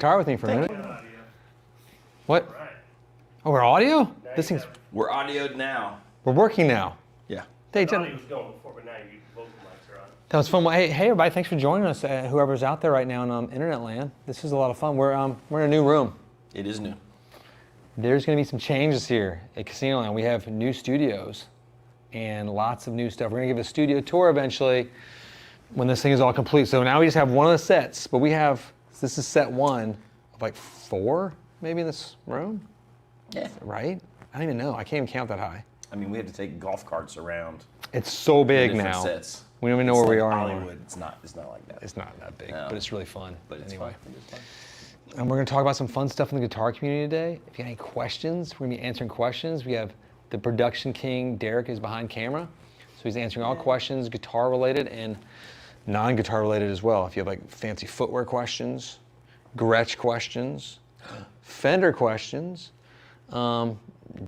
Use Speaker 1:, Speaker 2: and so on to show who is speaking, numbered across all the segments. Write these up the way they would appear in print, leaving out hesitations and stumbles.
Speaker 1: guitar with me for a minute. What? Oh, we're audio? This thing's...
Speaker 2: We're audioed now.
Speaker 1: We're working now.
Speaker 2: Yeah.
Speaker 1: Hey,
Speaker 3: The audio was going before, but now you vocal mics are on.
Speaker 1: that was fun. Well, hey, everybody, thanks for joining us. Whoever's out there right now in internet land, this is a lot of fun. We're in a new room.
Speaker 2: It is new.
Speaker 1: There's going to be some changes here at Casino Land. We have new studios and lots of new stuff. We're going to give a studio tour eventually when this thing is all complete. So now we just have one of the sets, but this is set one of like 4 maybe in this room?
Speaker 2: Yeah.
Speaker 1: Right? I don't even know. I can't even count that high.
Speaker 2: I mean, we have to take golf carts around.
Speaker 1: It's so big now.
Speaker 2: Sets.
Speaker 1: We don't even know where we are
Speaker 2: Hollywood.
Speaker 1: anymore.
Speaker 2: It's not like that.
Speaker 1: It's not that big,
Speaker 2: No.
Speaker 1: but it's really fun.
Speaker 2: But it's
Speaker 1: anyway.
Speaker 2: fun. It is fun.
Speaker 1: And we're going to talk about some fun stuff in the guitar community today. If you have any questions, we're going to be answering questions. We have the production king, Derek, is behind camera. So he's answering all questions, guitar related and non-guitar related as well. If you have like fancy footwear questions, Gretsch questions, Fender questions,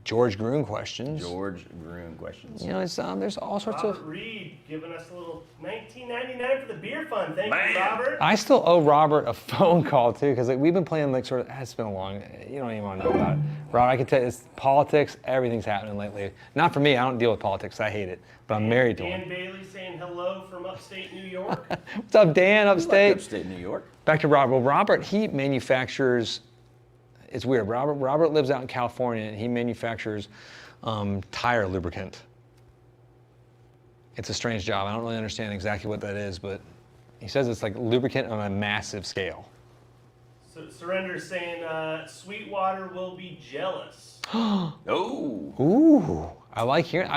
Speaker 1: George Gruhn questions.
Speaker 2: George Gruhn questions.
Speaker 1: You know, it's, there's all sorts
Speaker 3: Robert
Speaker 1: of...
Speaker 3: Reed giving us a little $19.99 for the beer fund. Thank you, Robert.
Speaker 1: I still owe Robert a phone call too, because like, we've been playing like sort of, it's been a long, you don't even want to know about it. Robert, I can tell you, it's politics, everything's happening lately. Not for me, I don't deal with politics, I hate it, but I'm married to
Speaker 3: Dan
Speaker 1: him.
Speaker 3: Bailey saying hello from upstate New York.
Speaker 1: What's up, Dan, upstate?
Speaker 2: Upstate New York.
Speaker 1: Back to Robert. Well, Robert, he manufactures, it's weird, Robert lives out in California and he manufactures tire lubricant. It's a strange job. I don't really understand exactly what that is, but he says it's like lubricant on a massive scale.
Speaker 3: So Surrender's saying Sweetwater will be jealous.
Speaker 2: Oh.
Speaker 1: Ooh, I like hearing.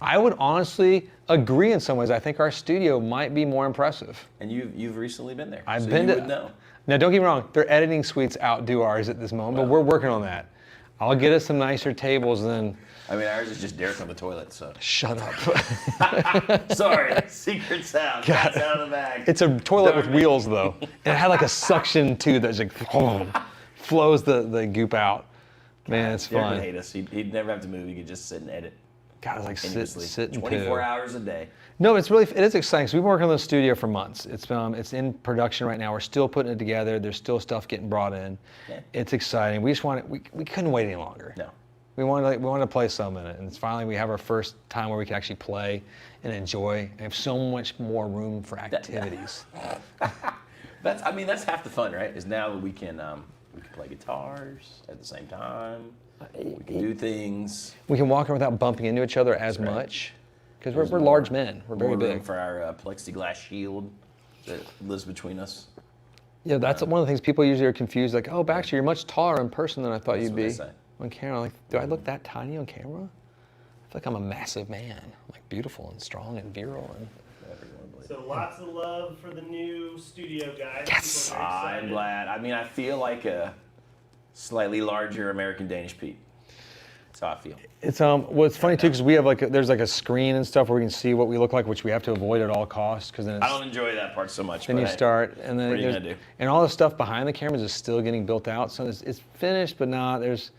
Speaker 1: I would honestly agree in some ways. I think our studio might be more impressive.
Speaker 2: And you've recently been there.
Speaker 1: I've
Speaker 2: so
Speaker 1: been
Speaker 2: you
Speaker 1: to.
Speaker 2: would know.
Speaker 1: Now, don't get me wrong. Their editing suites outdo ours at this moment, but we're working on that. I'll get us some nicer tables and then.
Speaker 2: I mean, ours is just Derek on the toilet, so.
Speaker 1: Shut up.
Speaker 2: Sorry, secret sound. Cat's out of the bag.
Speaker 1: It's a toilet with wheels, though. And it had like a suction, too, that's like, flows the goop out. Man, it's
Speaker 2: Derek
Speaker 1: fun.
Speaker 2: would hate us. He'd never have to move. He could just sit and edit.
Speaker 1: God, it's like
Speaker 2: endlessly.
Speaker 1: sit and
Speaker 2: 24
Speaker 1: poo.
Speaker 2: hours a day.
Speaker 1: No, it is exciting. So we've been working on the studio for months. It's in production right now. We're still putting it together. There's still stuff getting brought in.
Speaker 2: Yeah.
Speaker 1: It's exciting. We just wanted, we couldn't wait any longer.
Speaker 2: No.
Speaker 1: We wanted to play some in it, and it's finally we have our first time where we can actually play and enjoy. And have so much more room for activities.
Speaker 2: That's half the fun, right? Is now that we can play guitars at the same time. We can do things.
Speaker 1: We can walk around without bumping into each other as much, because we're large men. We're very
Speaker 2: More room
Speaker 1: big.
Speaker 2: for our plexiglass shield that lives between us.
Speaker 1: Yeah, that's one of the things people usually are confused. Like, oh, Baxter, you're much taller in person than I thought
Speaker 2: That's
Speaker 1: you'd
Speaker 2: what
Speaker 1: be.
Speaker 2: they say.
Speaker 1: On camera, like, do I look that tiny on camera? I feel like I'm a massive man, like beautiful and strong and virile. And
Speaker 3: So lots of love for the new studio, guys.
Speaker 1: Yes!
Speaker 3: People are very
Speaker 2: I'm
Speaker 3: excited.
Speaker 2: glad. I mean, I feel like a slightly larger American Danish Pete. That's how I feel.
Speaker 1: it's well, it's funny too because we have there's like a screen and stuff where we can see what we look like, which we have to avoid at all costs because then
Speaker 2: I don't enjoy that part so much.
Speaker 1: then
Speaker 2: but
Speaker 1: you
Speaker 2: hey,
Speaker 1: start and then
Speaker 2: what are you
Speaker 1: there's-
Speaker 2: gonna do?
Speaker 1: and all the stuff behind the cameras is still getting built out, so it's finished, but not there's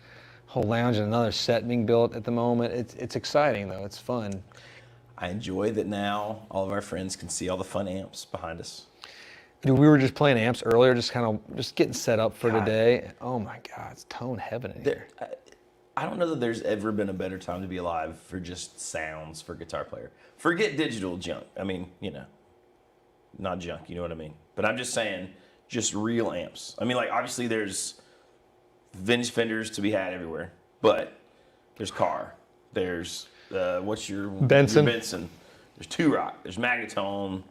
Speaker 1: a whole lounge and another set being built at the moment. It's exciting though. It's fun.
Speaker 2: I enjoy that now all of our friends can see all the fun amps behind us.
Speaker 1: Dude, we were just playing amps earlier, just getting set up for
Speaker 2: God.
Speaker 1: today. Oh my God, it's tone heaven in here.
Speaker 2: I don't know that there's ever been a better time to be alive for just sounds for guitar player. Forget digital junk. I mean, not junk, you know what I mean? But I'm just saying, just real amps. I mean, like, obviously there's vintage Fenders to be had everywhere, but there's Carr, there's, what's your
Speaker 1: Benson.
Speaker 2: Your Benson. There's Two Rock, there's Magnetone,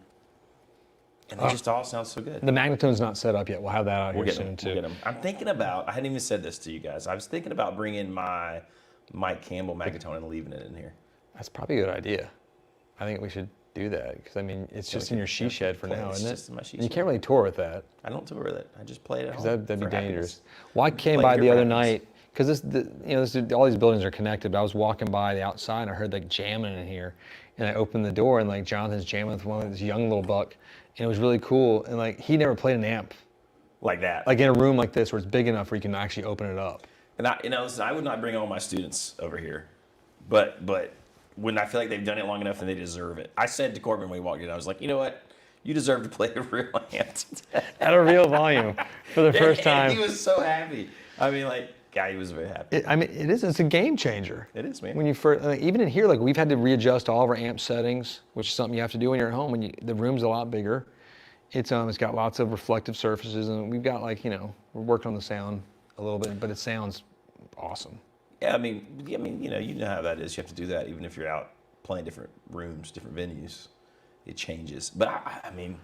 Speaker 2: and they just all sound so good.
Speaker 1: The Magnetone's not set up yet. We'll have that out here soon
Speaker 2: We'll
Speaker 1: too.
Speaker 2: get them. I'm thinking about, I hadn't even said this to you guys, I was thinking about bringing my Mike Campbell Magnetone and leaving it in here.
Speaker 1: That's probably a good idea. I think we should do that because I mean it's just in your she shed for now,
Speaker 2: It's
Speaker 1: isn't it?
Speaker 2: just in my she
Speaker 1: And you
Speaker 2: shed.
Speaker 1: can't really tour with that
Speaker 2: I don't tour with it. I just play it at home.
Speaker 1: because that'd be
Speaker 2: for
Speaker 1: dangerous.
Speaker 2: happiness.
Speaker 1: Well, I came
Speaker 2: Play
Speaker 1: by
Speaker 2: your
Speaker 1: the other
Speaker 2: practice.
Speaker 1: night because all these buildings are connected. But I was walking by the outside and I heard like jamming in here, and I opened the door and like Jonathan's jamming with this young little buck, and it was really cool. And like he never played an amp
Speaker 2: Like that.
Speaker 1: like in a room like this where it's big enough where you can actually open it up.
Speaker 2: And listen, I would not bring all my students over here, but when I feel like they've done it long enough and they deserve it. I said to Corbin when we walked in, I was like, you know what? You deserve to play a real amp today.
Speaker 1: At a real volume for the first
Speaker 2: And
Speaker 1: time.
Speaker 2: he was so happy. I mean, like, guy, he was very happy.
Speaker 1: It is. It's a game changer.
Speaker 2: It is, man.
Speaker 1: When you first, even in here, like we've had to readjust all of our amp settings, which is something you have to do when you're at home. When the room's a lot bigger, it's got lots of reflective surfaces, and we've got like we're working on the sound a little bit, but it sounds awesome.
Speaker 2: Yeah, I mean, you know how that is. You have to do that even if you're out playing different rooms, different venues. It changes. But I mean,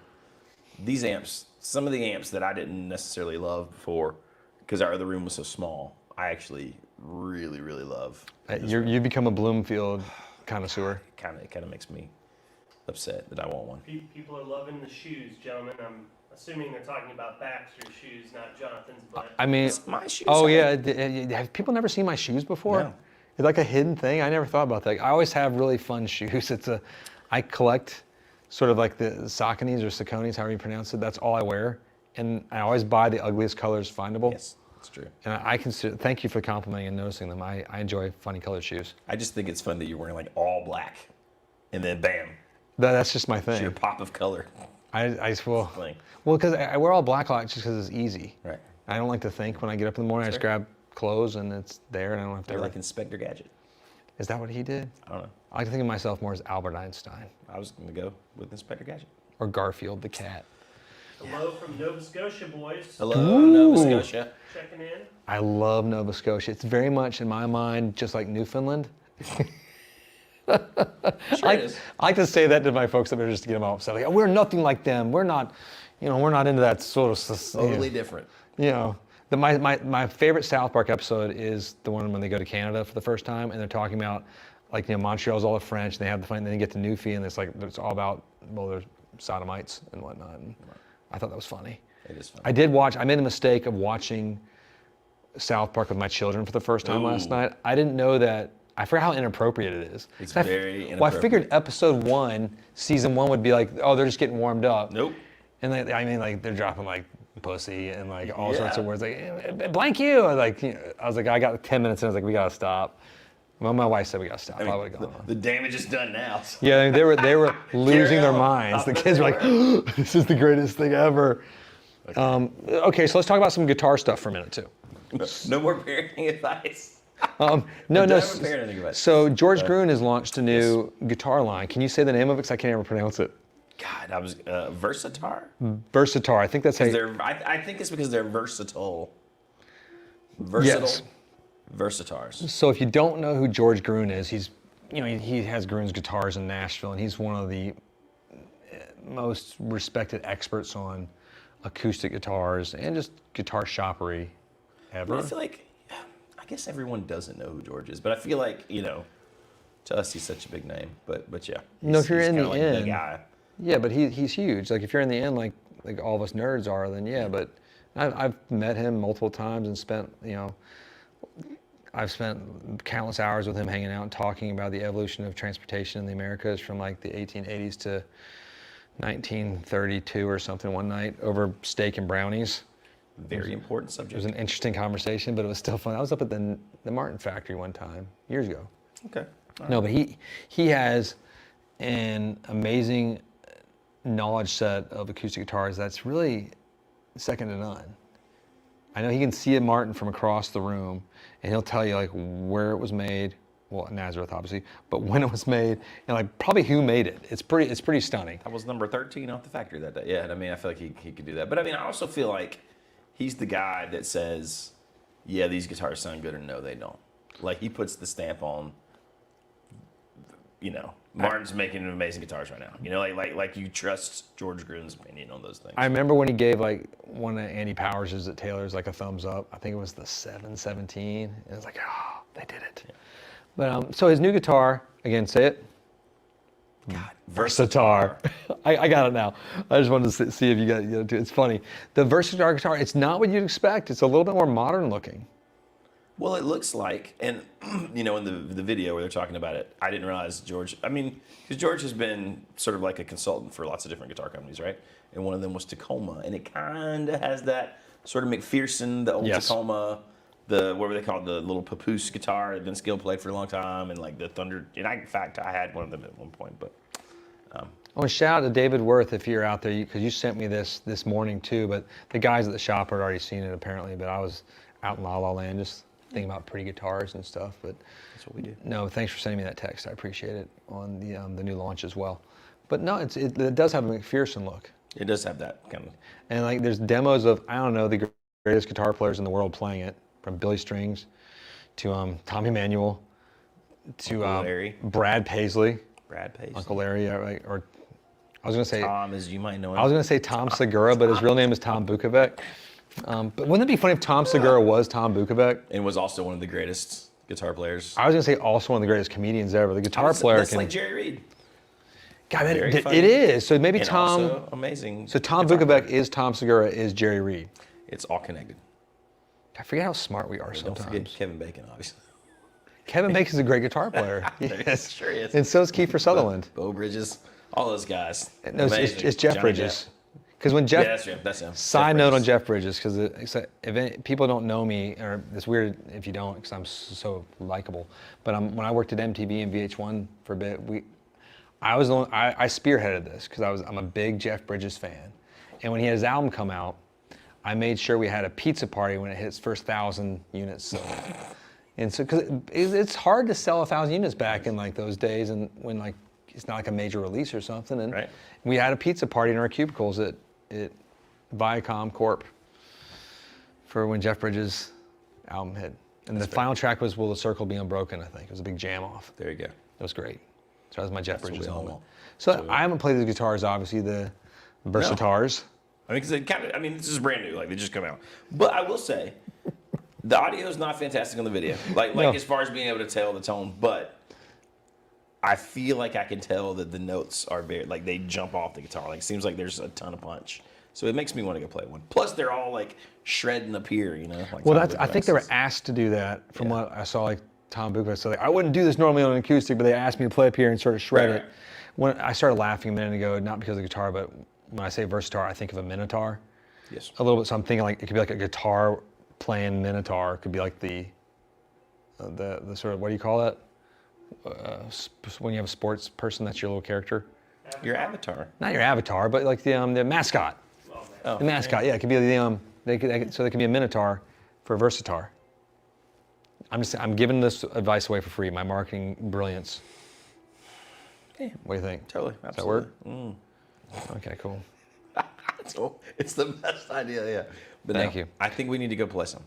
Speaker 2: these amps, some of the amps that I didn't necessarily love before, because our other room was so small, I actually really, really love.
Speaker 1: You become a Bloomfield connoisseur.
Speaker 2: It kind of makes me upset that I want one.
Speaker 3: People are loving the shoes, gentlemen. I'm assuming they're talking about Baxter's shoes, not Jonathan's. But
Speaker 1: I mean,
Speaker 2: It's my shoes.
Speaker 1: oh yeah, have people never seen my shoes before?
Speaker 2: No.
Speaker 1: It's like a hidden thing. I never thought about that. I always have really fun shoes. I collect sort of like the Sauconys or Sauconys, however you pronounce it. That's all I wear, and I always buy the ugliest colors findable.
Speaker 2: Yes, that's true.
Speaker 1: And I consider. Thank you for complimenting and noticing them. I enjoy funny colored shoes.
Speaker 2: I just think it's fun that you're wearing like all black, and then bam,
Speaker 1: That's just my
Speaker 2: it's
Speaker 1: thing.
Speaker 2: your pop of color.
Speaker 1: Well,
Speaker 2: Thing.
Speaker 1: because I wear all black a lot just because it's easy.
Speaker 2: Right.
Speaker 1: I don't like to think when I get up in the morning. I just grab clothes and it's there, and I don't have to.
Speaker 2: You're like Inspector Gadget.
Speaker 1: Is that what he did?
Speaker 2: I don't know.
Speaker 1: I like to think of myself more as Albert Einstein
Speaker 2: I was going to go with Inspector Gadget.
Speaker 1: or Garfield the cat.
Speaker 3: hello from Nova Scotia, boys.
Speaker 2: Hello, Nova Scotia.
Speaker 3: Checking in.
Speaker 1: I love Nova Scotia. It's very much, in my mind, just like Newfoundland.
Speaker 2: Sure it is.
Speaker 1: I like to say that to my folks up there just to get them all upset. Like, we're nothing like them. We're not, we're not into that sort of.
Speaker 2: Totally different.
Speaker 1: My favorite South Park episode is the one when they go to Canada for the first time and they're talking about, like, Montreal's all the French. And they have the fun. And then they get to Newfie and it's all about, well, there's sodomites and whatnot. And I thought that was funny.
Speaker 2: It is fun.
Speaker 1: I made the mistake of watching South Park with my children for the first time last night. I didn't know that. I forgot how inappropriate it is.
Speaker 2: It's
Speaker 1: I
Speaker 2: very
Speaker 1: Well, I figured
Speaker 2: inappropriate.
Speaker 1: episode 1, season 1 would be like, oh, they're just getting warmed up.
Speaker 2: Nope.
Speaker 1: And they're dropping like pussy and like all sorts of
Speaker 2: Yeah.
Speaker 1: words, like blank you. I was like, I got 10 minutes and I was like, we gotta stop. Well, my wife said we gotta stop. I would have gone on.
Speaker 2: The damage is done now. So.
Speaker 1: Yeah, they were losing their
Speaker 2: on.
Speaker 1: minds.
Speaker 2: Stop
Speaker 1: The
Speaker 2: it
Speaker 1: kids were like, this is the greatest thing ever. Okay, so let's talk about some guitar stuff for a minute too.
Speaker 2: No more parenting advice.
Speaker 1: No.
Speaker 2: Don't have a parenting advice.
Speaker 1: So George Gruhn has launched a new guitar line. Can you say the name of it? Because I can't ever pronounce it.
Speaker 2: God, I was Versatar.
Speaker 1: Versatar. I think that's how.
Speaker 2: I think it's because they're versatile. Versatile.
Speaker 1: Yes.
Speaker 2: Versatars.
Speaker 1: So if you don't know who George Gruhn is, he has Gruhn's Guitars in Nashville, and he's one of the most respected experts on acoustic guitars and just guitar shoppery ever.
Speaker 2: I feel like, I guess everyone doesn't know who George is, but I feel like, to us he's such a big name. But yeah.
Speaker 1: No, if you're
Speaker 2: he's
Speaker 1: in
Speaker 2: kinda
Speaker 1: the
Speaker 2: like
Speaker 1: end.
Speaker 2: guy.
Speaker 1: Yeah, but he's huge. Like if you're in the end, like all of us nerds are, then yeah. But I've met him multiple times and spent I've spent countless hours with him hanging out and talking about the evolution of transportation in the Americas from like the 1880s to 1932 or something one night over steak and brownies.
Speaker 2: Very important
Speaker 1: It
Speaker 2: subject.
Speaker 1: was an interesting conversation, but it was still fun. I was up at the Martin factory one time, years ago.
Speaker 2: Okay.
Speaker 1: No, but he has an amazing knowledge set of acoustic guitars that's really second to none. I know he can see a Martin from across the room, and he'll tell you like where it was made. Well, Nazareth obviously, but when it was made, and like probably who made it. It's pretty stunning.
Speaker 2: I was number 13 off the factory that day. Yeah, and I mean, I feel like he could do that. But I mean, I also feel like he's the guy that says, yeah, these guitars sound good, or no, they don't. Like, he puts the stamp on, Martin's making amazing guitars right now. Like you trust George Gruhn's opinion on those things.
Speaker 1: I remember when he gave like one of Andy Powers's at Taylor's like a thumbs up. I think it was the 717. And it was like, oh, they did it. Yeah. But so his new guitar, again, say it.
Speaker 2: God,
Speaker 1: Versatar. I got it now. I just wanted to see if you got it. It's funny. The Versatar guitar, it's not what you'd expect. It's a little bit more modern looking.
Speaker 2: Well, it looks like, and in the video where they're talking about it, I didn't realize George. I mean, because George has been sort of like a consultant for lots of different guitar companies, right? And one of them was Tacoma, and it kind of has that sort of McPherson, the old
Speaker 1: Yes.
Speaker 2: Tacoma, what were they called, the little papoose guitar that Vince Gill played for a long time, and like the Thunder. And in fact, I had one of them at one point, but.
Speaker 1: Oh, and shout out to David Worth if you're out there, because you sent me this morning too. But the guys at the shop had already seen it apparently. But I was out in La La Land just thinking about pretty guitars and stuff. But
Speaker 2: That's what we do.
Speaker 1: no, thanks for sending me that text. I appreciate it on the new launch as well. But no, it does have a McPherson look.
Speaker 2: It does have that kind of.
Speaker 1: And like there's demos of, I don't know, the greatest guitar players in the world playing it, from Billy Strings to Tommy Emmanuel to
Speaker 2: Uncle Larry.
Speaker 1: Brad Paisley.
Speaker 2: Brad Paisley.
Speaker 1: Uncle Larry, yeah, right? Or I was gonna say
Speaker 2: Tom, as you might know him.
Speaker 1: I was gonna say Tom Segura, but his real name is Tom Bukovac. But wouldn't it be funny if Tom Segura was Tom Bukovac?
Speaker 2: And was also one of the greatest guitar players.
Speaker 1: I was gonna say also one of the greatest comedians ever. The guitar player
Speaker 2: That's
Speaker 1: can.
Speaker 2: like Jerry Reed.
Speaker 1: God,
Speaker 2: very
Speaker 1: it
Speaker 2: funny.
Speaker 1: is. So maybe
Speaker 2: And
Speaker 1: Tom.
Speaker 2: also amazing.
Speaker 1: So Tom
Speaker 2: guitar
Speaker 1: Bukovac
Speaker 2: player.
Speaker 1: is Tom Segura is Jerry Reed.
Speaker 2: It's all connected.
Speaker 1: I forget how smart we are
Speaker 2: Don't forget
Speaker 1: sometimes.
Speaker 2: Kevin Bacon, obviously.
Speaker 1: Kevin Bacon's a great guitar player.
Speaker 2: Yes, sure is.
Speaker 1: And so is Kiefer Sutherland.
Speaker 2: Bo Bridges, all those guys.
Speaker 1: No,
Speaker 2: Amazing.
Speaker 1: it's Jeff
Speaker 2: Johnny
Speaker 1: Bridges.
Speaker 2: Depp.
Speaker 1: Because when Jeff,
Speaker 2: Yeah, that's Jeff. That's him.
Speaker 1: side
Speaker 2: Jeff
Speaker 1: note on
Speaker 2: Bridges.
Speaker 1: Jeff Bridges, because people don't know me, or it's weird if you don't, because I'm so likable. But when I worked at MTV and VH1 for a bit, I was the one, I spearheaded this because I'm a big Jeff Bridges fan, and when he had his album come out, I made sure we had a pizza party when it hit its first 1,000 units sold. And so, because it's hard to sell 1,000 units back in like those days, and when like it's not like a major release or something. And
Speaker 2: Right.
Speaker 1: we had a pizza party in our cubicles at Viacom Corp for when Jeff Bridges' album hit. And the final track was "Will the Circle Be Unbroken?" I think it was a big jam off.
Speaker 2: There you go.
Speaker 1: It was great. So that was my Jeff
Speaker 2: That's what
Speaker 1: Bridges
Speaker 2: we all
Speaker 1: moment.
Speaker 2: want.
Speaker 1: So I haven't played the guitars, obviously the Versatars.
Speaker 2: I mean, because it kind of, I mean, this is brand new. Like, they just come out. But I will say, the audio is not fantastic on the video. Like
Speaker 1: No.
Speaker 2: as far as being able to tell the tone. But I feel like I can tell that the notes are very, like, they jump off the guitar. Like, it seems like there's a ton of punch. So it makes me want to go play one. Plus, they're all, like, shredding up here, you know? Like
Speaker 1: Well,
Speaker 2: Tom
Speaker 1: I think they were
Speaker 2: Bukovac
Speaker 1: asked to do that from
Speaker 2: Yeah.
Speaker 1: what I saw, like Tom Bukovac. So like, I wouldn't do this normally on an acoustic, but they asked me to play up here and sort of shred
Speaker 2: Right,
Speaker 1: it. When I started laughing a minute ago, not because of the guitar, but when I say Versatar, I think of a Minotaur.
Speaker 2: Yes.
Speaker 1: A little bit. So I'm thinking like it could be like a guitar playing Minotaur. It could be like the sort of, what do you call that? When you have a sports person, that's your little character.
Speaker 2: Your avatar.
Speaker 1: Not your avatar, but like the mascot.
Speaker 2: Oh,
Speaker 1: The mascot, yeah, it could be so they could be a Minotaur for a Versatar. I'm giving this advice away for free. My marketing brilliance.
Speaker 2: Yeah,
Speaker 1: What do you think?
Speaker 2: totally.
Speaker 1: Does that work?
Speaker 2: Absolutely.
Speaker 1: Okay, cool.
Speaker 2: It's the best idea, yeah. But
Speaker 1: Thank
Speaker 2: no,
Speaker 1: you.
Speaker 2: I think we need to go play some.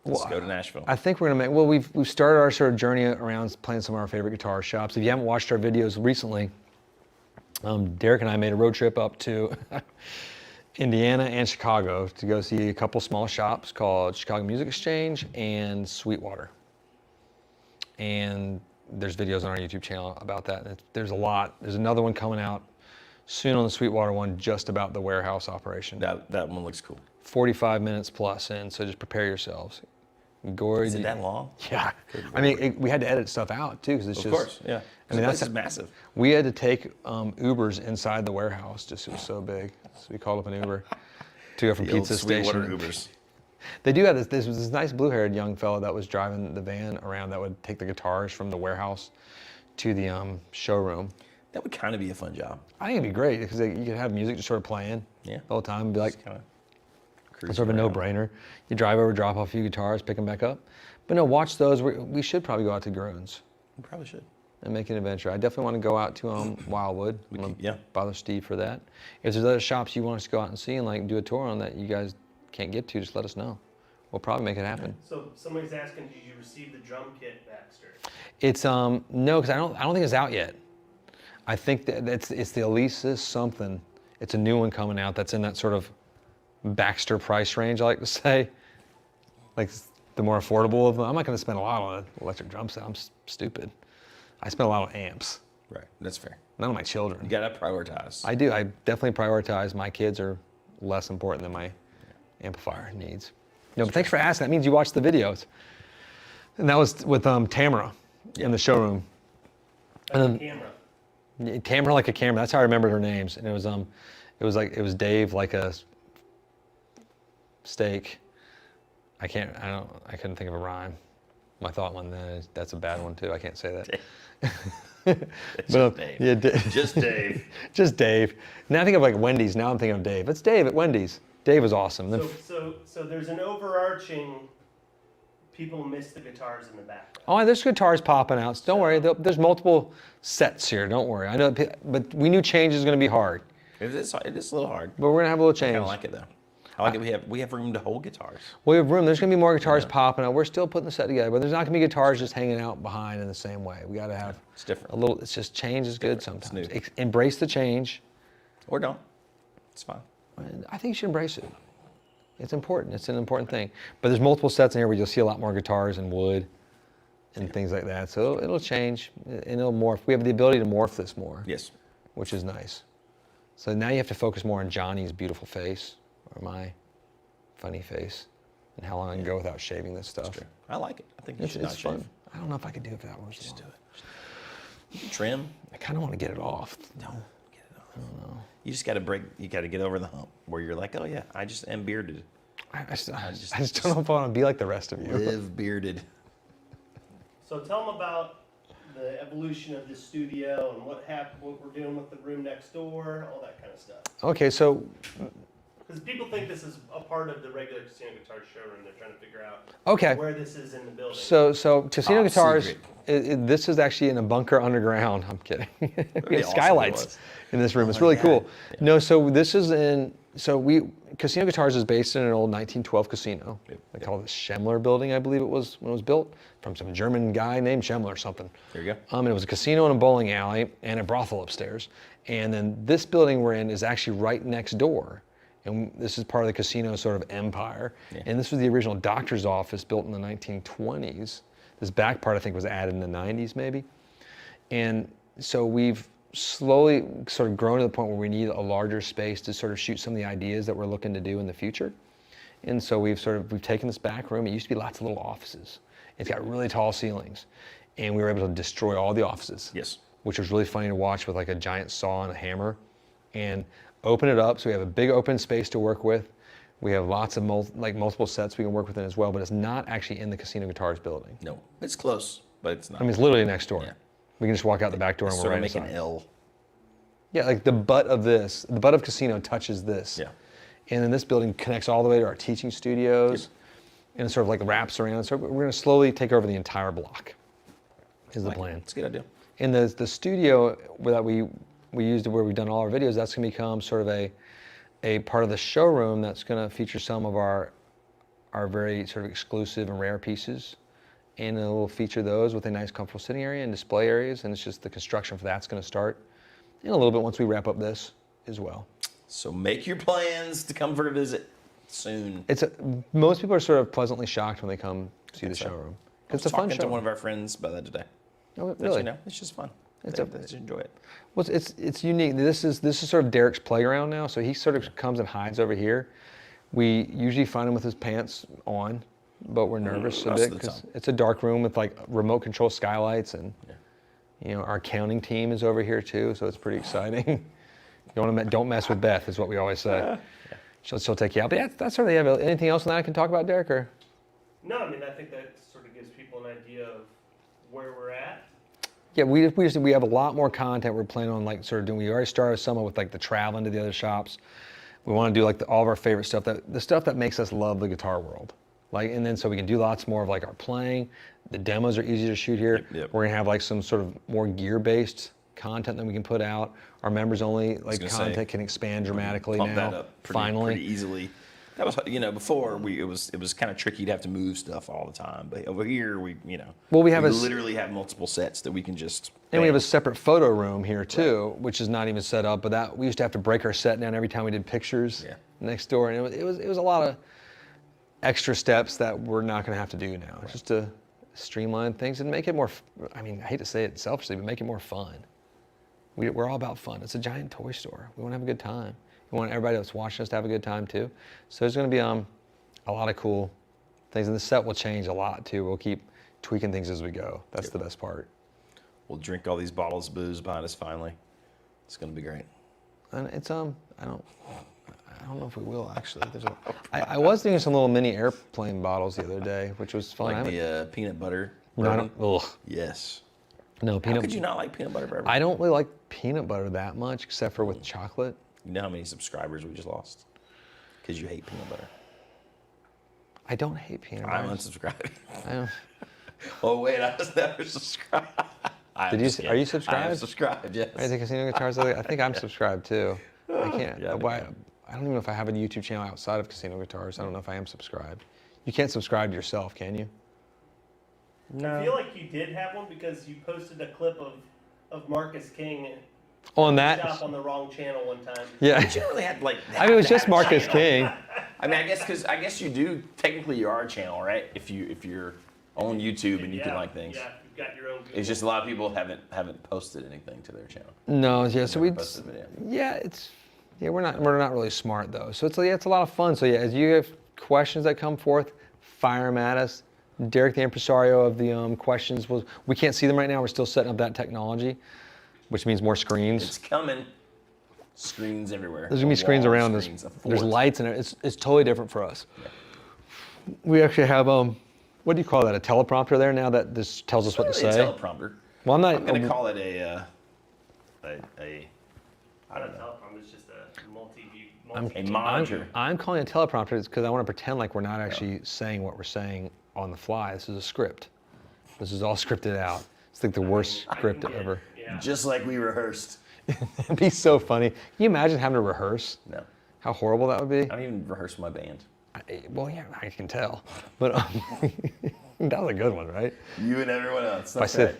Speaker 2: Let's
Speaker 1: Well,
Speaker 2: go to Nashville.
Speaker 1: I think we're gonna make. Well, we've started our sort of journey around playing some of our favorite guitar shops. If you haven't watched our videos recently, Derek and I made a road trip up to Indiana and Chicago to go see a couple small shops called Chicago Music Exchange and Sweetwater. And there's videos on our YouTube channel about that. There's a lot. There's another one coming out soon on the Sweetwater one, just about the warehouse operation.
Speaker 2: That one looks cool.
Speaker 1: 45 minutes plus in, so just prepare yourselves. Gordy.
Speaker 2: Is it that long?
Speaker 1: Yeah. I mean, we had to edit stuff out too, because it's
Speaker 2: Of
Speaker 1: just.
Speaker 2: course, yeah.
Speaker 1: I mean,
Speaker 2: This
Speaker 1: that's
Speaker 2: is massive.
Speaker 1: We had to take Ubers inside the warehouse, just it was so big. So we called up an Uber to go from
Speaker 2: The old
Speaker 1: pizza
Speaker 2: Sweetwater
Speaker 1: station.
Speaker 2: Ubers.
Speaker 1: They do have this was this nice blue-haired young fellow that was driving the van around that would take the guitars from the warehouse to the showroom.
Speaker 2: That would kind of be a fun job.
Speaker 1: I think it'd be great because you could have music just sort of playing
Speaker 2: Yeah.
Speaker 1: the whole time and be like,
Speaker 2: Kind of
Speaker 1: it's sort of a no-brainer. You drive over, drop off a few guitars, pick them back up. But no, watch those. We should probably go out to Gruhn's
Speaker 2: We probably should.
Speaker 1: and make an adventure. I definitely want to go out to Wildwood. I'm gonna
Speaker 2: yeah.
Speaker 1: bother Steve for that. If there's other shops you want us to go out and see and like do a tour on that you guys can't get to, just let us know. We'll probably make it happen.
Speaker 3: So somebody's asking, did you receive the drum kit, Baxter?
Speaker 1: It's no, because I don't think it's out yet. I think that it's the Alesis something. It's a new one coming out that's in that sort of Baxter price range, I like to say. Like the more affordable of them. I'm not going to spend a lot on an electric drum set. I'm stupid. I spend a lot on amps.
Speaker 2: Right. That's fair.
Speaker 1: None of my children.
Speaker 2: You gotta prioritize.
Speaker 1: I do. I definitely prioritize. My kids are less important than my amplifier needs. No, but thanks for asking. That means you watched the videos. And that was with Tamara in the showroom. And then
Speaker 3: Camera.
Speaker 1: Tamara like a camera. That's how I remembered her names. And it was Dave like a steak. I couldn't think of a rhyme. My thought one then is that's a bad one too. I can't say that.
Speaker 2: It's
Speaker 1: But,
Speaker 2: just Dave.
Speaker 1: Yeah,
Speaker 2: Just Dave.
Speaker 1: just Dave. Now I think of like Wendy's. Now I'm thinking of Dave. It's Dave at Wendy's. Dave was awesome. Then
Speaker 3: So there's an overarching. People miss the guitars in the background.
Speaker 1: oh, there's guitars popping out. So don't worry. There's multiple sets here. Don't worry. I know, but we knew change is going to be hard.
Speaker 2: It is a little hard.
Speaker 1: But we're gonna have a little
Speaker 2: I
Speaker 1: change.
Speaker 2: kind of like it though. I like it. We have room to hold guitars.
Speaker 1: We have room. There's gonna be more guitars popping out. We're still putting the set together, but there's not gonna be guitars just hanging out behind in the same way. We got to have
Speaker 2: It's different.
Speaker 1: a little. It's just change is good sometimes.
Speaker 2: new.
Speaker 1: Embrace the change.
Speaker 2: Or don't. It's fine.
Speaker 1: And I think you should embrace it. It's important. It's an important thing. But there's multiple sets in here where you'll see a lot more guitars and wood and things like that. So it'll change and it'll morph. We have the ability to morph this more,
Speaker 2: Yes.
Speaker 1: which is nice. So now you have to focus more on Johnny's beautiful face or my funny face and how long I can go without shaving this stuff.
Speaker 2: True. I like it. I think you
Speaker 1: It's,
Speaker 2: should
Speaker 1: it's
Speaker 2: not
Speaker 1: fun.
Speaker 2: shave.
Speaker 1: I don't know if I could do it for that long.
Speaker 2: Just do it. Trim.
Speaker 1: I kind of want to get it off.
Speaker 2: Don't get it off. I don't know. You just got to break. You got to get over the hump where you're like, oh yeah, I just am bearded.
Speaker 1: I just don't know if I want to be like the rest of you.
Speaker 2: Live bearded.
Speaker 3: So tell them about the evolution of this studio and what happened, what we're doing with the room next door, all that kind of stuff.
Speaker 1: Okay, so
Speaker 3: Because people think this is a part of the regular Casino Guitar showroom. They're trying to figure out
Speaker 1: okay,
Speaker 3: where this is in the building.
Speaker 1: so Casino
Speaker 2: Top
Speaker 1: Guitars.
Speaker 2: secret.
Speaker 1: This is actually in a bunker underground. I'm kidding. We
Speaker 2: be
Speaker 1: have
Speaker 2: awesome if it
Speaker 1: skylights
Speaker 2: was.
Speaker 1: in this room.
Speaker 2: Oh
Speaker 1: It's
Speaker 2: my
Speaker 1: really
Speaker 2: God.
Speaker 1: cool.
Speaker 2: Yeah.
Speaker 1: No, so this is in. So Casino Guitars is based in an old 1912 casino.
Speaker 2: Yep.
Speaker 1: They call it the Schemmler building, I believe it was when it was built, from some German guy named Schemmler or something.
Speaker 2: There you go.
Speaker 1: And it was a casino and a bowling alley and a brothel upstairs. And then this building we're in is actually right next door. And this is part of the casino sort of empire.
Speaker 2: Yeah.
Speaker 1: And this was the original doctor's office built in the 1920s. This back part I think was added in the 90s maybe. And so we've slowly sort of grown to the point where we need a larger space to sort of shoot some of the ideas that we're looking to do in the future. And so we've taken this back room. It used to be lots of little offices. It's got really tall ceilings. And we were able to destroy all the offices.
Speaker 2: Yes.
Speaker 1: Which was really funny to watch with like a giant saw and a hammer. And open it up so we have a big open space to work with. We have lots of multiple sets we can work within as well, but it's not actually in the Casino Guitars building.
Speaker 2: No, it's close, but it's not.
Speaker 1: I mean, it's literally next door.
Speaker 2: Yeah.
Speaker 1: We can just walk out the back door and we're
Speaker 2: sort
Speaker 1: right
Speaker 2: of make an
Speaker 1: inside.
Speaker 2: L.
Speaker 1: Yeah, like the butt of Casino touches this.
Speaker 2: Yeah.
Speaker 1: And then this building connects all the way to our teaching studios. And it sort of like wraps around. So we're going to slowly take over the entire block, is the plan.
Speaker 2: It's a good idea.
Speaker 1: And the studio that we used where we've done all our videos, that's going to become sort of a part of the showroom that's going to feature some of our very sort of exclusive and rare pieces. And it will feature those with a nice comfortable sitting area and display areas. And it's just the construction for that's going to start in a little bit once we wrap up this as well.
Speaker 2: So make your plans to come for a visit soon.
Speaker 1: Most people are sort of pleasantly shocked when they come see the
Speaker 2: so.
Speaker 1: showroom.
Speaker 2: I was
Speaker 1: It's a fun
Speaker 2: talking
Speaker 1: show.
Speaker 2: to one of our friends about that today.
Speaker 1: Oh,
Speaker 2: Let
Speaker 1: really?
Speaker 2: you know, it's just fun.
Speaker 1: It's
Speaker 2: They
Speaker 1: a-
Speaker 2: just enjoy it.
Speaker 1: Well, it's unique. This is sort of Derek's playground now. So he sort of comes and hides over here. We usually find him with his pants on, but we're nervous a
Speaker 2: Most
Speaker 1: bit
Speaker 2: of the
Speaker 1: because
Speaker 2: time.
Speaker 1: it's a dark room with like remote control skylights, and our accounting team is over here too. So it's pretty exciting. Don't mess with Beth is what we always say. She'll take you out. But yeah, that's sort of the anything else on that I can talk about, Derek? Or
Speaker 3: No, I mean, I think that sort of gives people an idea of where we're at.
Speaker 1: yeah, we have a lot more content we're planning on like sort of doing. We already started some with like the traveling to the other shops. We want to do like all of our favorite stuff, the stuff that makes us love the guitar world. Like, and then so we can do lots more of like our playing. The demos are easy to shoot here.
Speaker 2: Yep.
Speaker 1: We're gonna have like some sort of more gear-based content that we can put out. Our members only like
Speaker 2: gonna
Speaker 1: content
Speaker 2: say,
Speaker 1: can expand dramatically
Speaker 2: Pump
Speaker 1: now.
Speaker 2: that up
Speaker 1: Finally.
Speaker 2: pretty easily. That was, before it was kind of tricky to have to move stuff all the time. But over here, we literally have multiple sets that we can just.
Speaker 1: And we have a separate photo room here too, which is not even set up. But that we used to have to break our set down every time we did pictures next door, and it was a lot of extra steps that we're not going to have to do now. Just to streamline things and make it more. I mean, I hate to say it selfishly, but make it more fun. We're all about fun. It's a giant toy store. We want to have a good time. We want everybody that's watching us to have a good time too. So there's going to be a lot of cool things, and the set will change a lot too. We'll keep tweaking things as we go. That's the best part.
Speaker 2: We'll drink all these bottles of booze behind us finally. It's going to be great.
Speaker 1: And it's I don't know if we will actually. I was doing some little mini airplane bottles the other day, which was fun.
Speaker 2: Like the peanut butter.
Speaker 1: No, I don't. Ugh.
Speaker 2: Yes.
Speaker 1: No,
Speaker 2: How
Speaker 1: peanut.
Speaker 2: could you not like peanut butter forever?
Speaker 1: I don't really like peanut butter that much, except for with chocolate.
Speaker 2: You know how many subscribers we just lost? Because you hate peanut butter.
Speaker 1: I don't hate peanut butter.
Speaker 2: I'm unsubscribed.
Speaker 1: I don't-
Speaker 2: Oh wait, I was never subscribed.
Speaker 1: Did you? Are you subscribed?
Speaker 2: I am subscribed. Yes.
Speaker 1: Right, the Casino Guitars. I think I'm subscribed too. I can't.
Speaker 2: Yeah,
Speaker 1: I don't even know if I have a YouTube channel outside of Casino Guitars. I don't know if I am subscribed. You can't subscribe to yourself, can you?
Speaker 3: I feel like you did have one because you posted a clip of Marcus King
Speaker 1: On that.
Speaker 3: shop on the wrong channel one time.
Speaker 1: Yeah.
Speaker 2: But you don't really have like.
Speaker 1: I mean, it was just
Speaker 2: have a
Speaker 1: Marcus
Speaker 2: channel.
Speaker 1: King.
Speaker 2: I mean, I guess you do. Technically, you are a channel, right? If you're on YouTube and you can like things.
Speaker 3: Yeah, you've got your own. Google.
Speaker 2: It's just a lot of people haven't posted anything to their channel.
Speaker 1: No, yeah. So we.
Speaker 2: Never posted a video.
Speaker 1: Yeah, we're not really smart though. So it's a lot of fun. So yeah, as you have questions that come forth, fire them at us. Derek, the impresario of the questions, we can't see them right now. We're still setting up that technology, which means more screens.
Speaker 2: It's coming. Screens everywhere.
Speaker 1: There's gonna be screens
Speaker 2: Wall
Speaker 1: around.
Speaker 2: screens, a
Speaker 1: There's
Speaker 2: fort.
Speaker 1: lights, and it's totally different for us. We actually have what do you call that? A teleprompter there now that this tells us what to
Speaker 2: It's really
Speaker 1: say.
Speaker 2: a teleprompter.
Speaker 1: Well, I'm
Speaker 2: I'm gonna
Speaker 1: not.
Speaker 2: call it a I don't know.
Speaker 3: It's just a multi-view.
Speaker 2: A monitor.
Speaker 1: I'm calling it a teleprompter because I want to pretend like we're not actually saying what we're saying on the fly. This is a script. This is all scripted out. It's like the worst script ever.
Speaker 3: Yeah.
Speaker 2: Just like we rehearsed.
Speaker 1: It'd be so funny. Can you imagine having to rehearse?
Speaker 2: No,
Speaker 1: How horrible that would be.
Speaker 2: I don't even rehearse my band.
Speaker 1: Well, yeah, I can tell. But that was a good one, right?
Speaker 2: You and everyone else.
Speaker 1: If I said,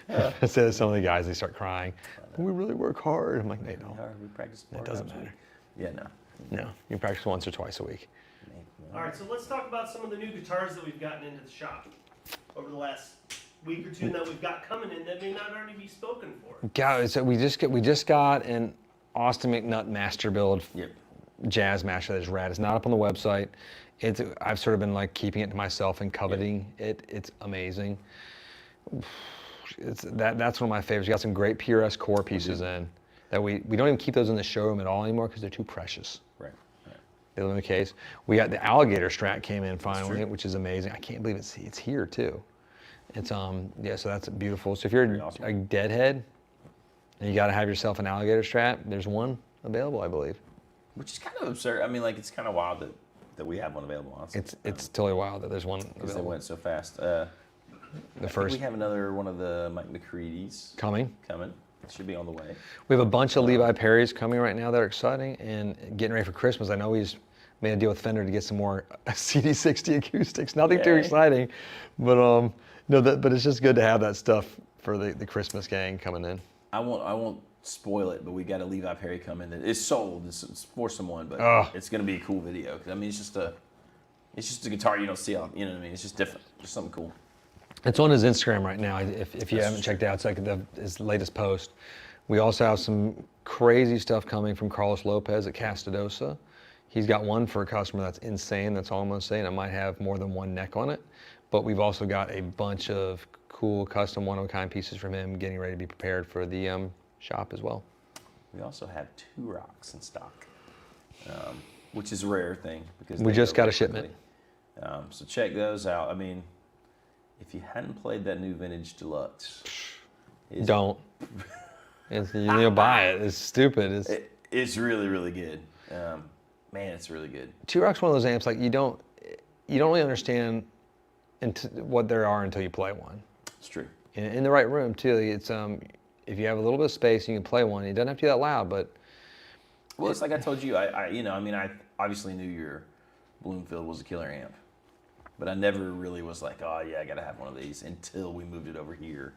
Speaker 1: if I said to some of the guys, they start crying. We really work hard. I'm like, they don't.
Speaker 2: We practice.
Speaker 1: It doesn't matter.
Speaker 2: Yeah, no.
Speaker 1: No, you practice once or twice a week.
Speaker 3: All right, so let's talk about some of the new guitars that we've gotten into the shop over the last week or two that we've got coming in that may not already be spoken for.
Speaker 1: God, so we just got an Austin McNutt master build
Speaker 2: Yep.
Speaker 1: jazz master that is rad. It's not up on the website. I've sort of been like keeping it to myself and coveting it. It's amazing. That's one of my favorites. You got some great PRS core pieces in that we don't even keep those in the showroom at all anymore because they're too precious.
Speaker 2: Right.
Speaker 1: They live in the case. We got the alligator strat came in finally,
Speaker 2: true.
Speaker 1: which is amazing. I can't believe it's here too. It's yeah, so that's beautiful. So if you're
Speaker 2: awesome.
Speaker 1: a deadhead and you got to have yourself an alligator strat, there's one available, I believe.
Speaker 2: Which is kind of absurd. I mean, like it's kind of wild that we have one available. Honestly.
Speaker 1: It's totally wild that there's one
Speaker 2: because they
Speaker 1: available.
Speaker 2: went so fast.
Speaker 1: The
Speaker 2: I think
Speaker 1: first
Speaker 2: we have another one of the Mike McCready's
Speaker 1: coming.
Speaker 2: coming. It should be on the way.
Speaker 1: We have a bunch of Levi Perrys coming right now that are exciting and getting ready for Christmas. I know he's made a deal with Fender to get some more CD60 acoustics. Nothing too
Speaker 2: Yay.
Speaker 1: exciting, but no, but it's just good to have that stuff for the Christmas gang coming in.
Speaker 2: I won't spoil it, but we got a Levi Perry coming. It's sold. It's for someone, but
Speaker 1: Oh.
Speaker 2: it's gonna be a cool video. 'Cause, I mean, it's just a guitar you don't see on. You know what I mean? It's just different. Just something cool.
Speaker 1: It's on his Instagram right now. If you haven't checked out, it's like his latest post. We also have some crazy stuff coming from Carlos Lopez at Castadosa. He's got one for a customer that's insane. That's all I'm gonna say, and it might have more than one neck on it. But we've also got a bunch of cool custom one-of-a-kind pieces from him getting ready to be prepared for the shop as well.
Speaker 2: We also have 2 rocks in stock, which is a rare thing because
Speaker 1: We
Speaker 2: they
Speaker 1: just
Speaker 2: go
Speaker 1: got a
Speaker 2: really
Speaker 1: shipment.
Speaker 2: quickly. So check those out. I mean, if you hadn't played that new Vintage Deluxe,
Speaker 1: Don't. You need to buy it. It's stupid.
Speaker 2: It's really, really good. Man, it's really good.
Speaker 1: T-Rock's one of those amps like you don't really understand what there are until you play one.
Speaker 2: It's true.
Speaker 1: In the right room too. It's if you have a little bit of space, you can play one. It doesn't have to be that loud, but
Speaker 2: Well, it's like I told you. I obviously knew your Bloomfield was a killer amp, but I never really was like, oh yeah, I gotta have one of these until we moved it over here,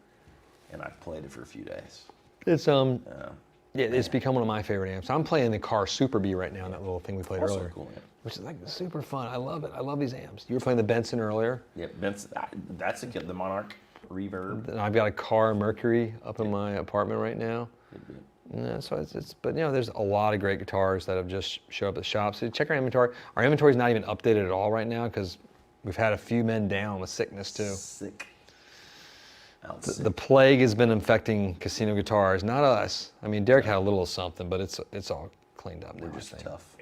Speaker 2: and I played it for a few days.
Speaker 1: it's yeah, it's become one of my favorite amps. I'm playing the Car Super B right now, that little thing we played
Speaker 2: Also
Speaker 1: earlier,
Speaker 2: cool amp.
Speaker 1: which is like super fun. I love it. I love these amps. You were playing the Benson earlier,
Speaker 2: Yeah, that's the Monarch Reverb.
Speaker 1: and I've got a Car Mercury up in my apartment right now. Yeah, so but there's a lot of great guitars that have just showed up at the shop. So check our inventory. Our inventory is not even updated at all right now because we've had a few men down with sickness too.
Speaker 2: Sick.
Speaker 1: The plague has been infecting casino guitars, not us. I mean, Derek had a little something, but it's all cleaned up now.
Speaker 2: We're just tough.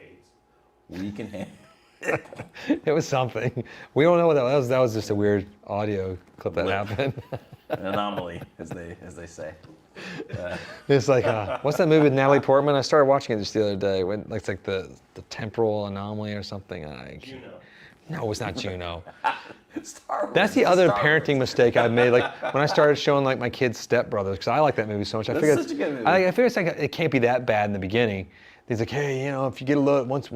Speaker 2: We can handle.
Speaker 1: It was something. We don't know what that was. That was just a weird audio clip that happened.
Speaker 2: An anomaly, as they say.
Speaker 1: It's like, what's that movie with Natalie Portman? I started watching it just the other day. When it's like the temporal anomaly or something.
Speaker 3: Juno.
Speaker 1: No, it's not Juno.
Speaker 2: Star Wars.
Speaker 1: That's the other
Speaker 2: Star
Speaker 1: parenting
Speaker 2: Wars.
Speaker 1: mistake I've made. Like when I started showing like my kids Step Brothers, because I like that movie so much. I
Speaker 2: That's
Speaker 1: figured
Speaker 2: such a good movie.
Speaker 1: I figured it's like it can't be that bad in the beginning. He's like, hey, if you get a load once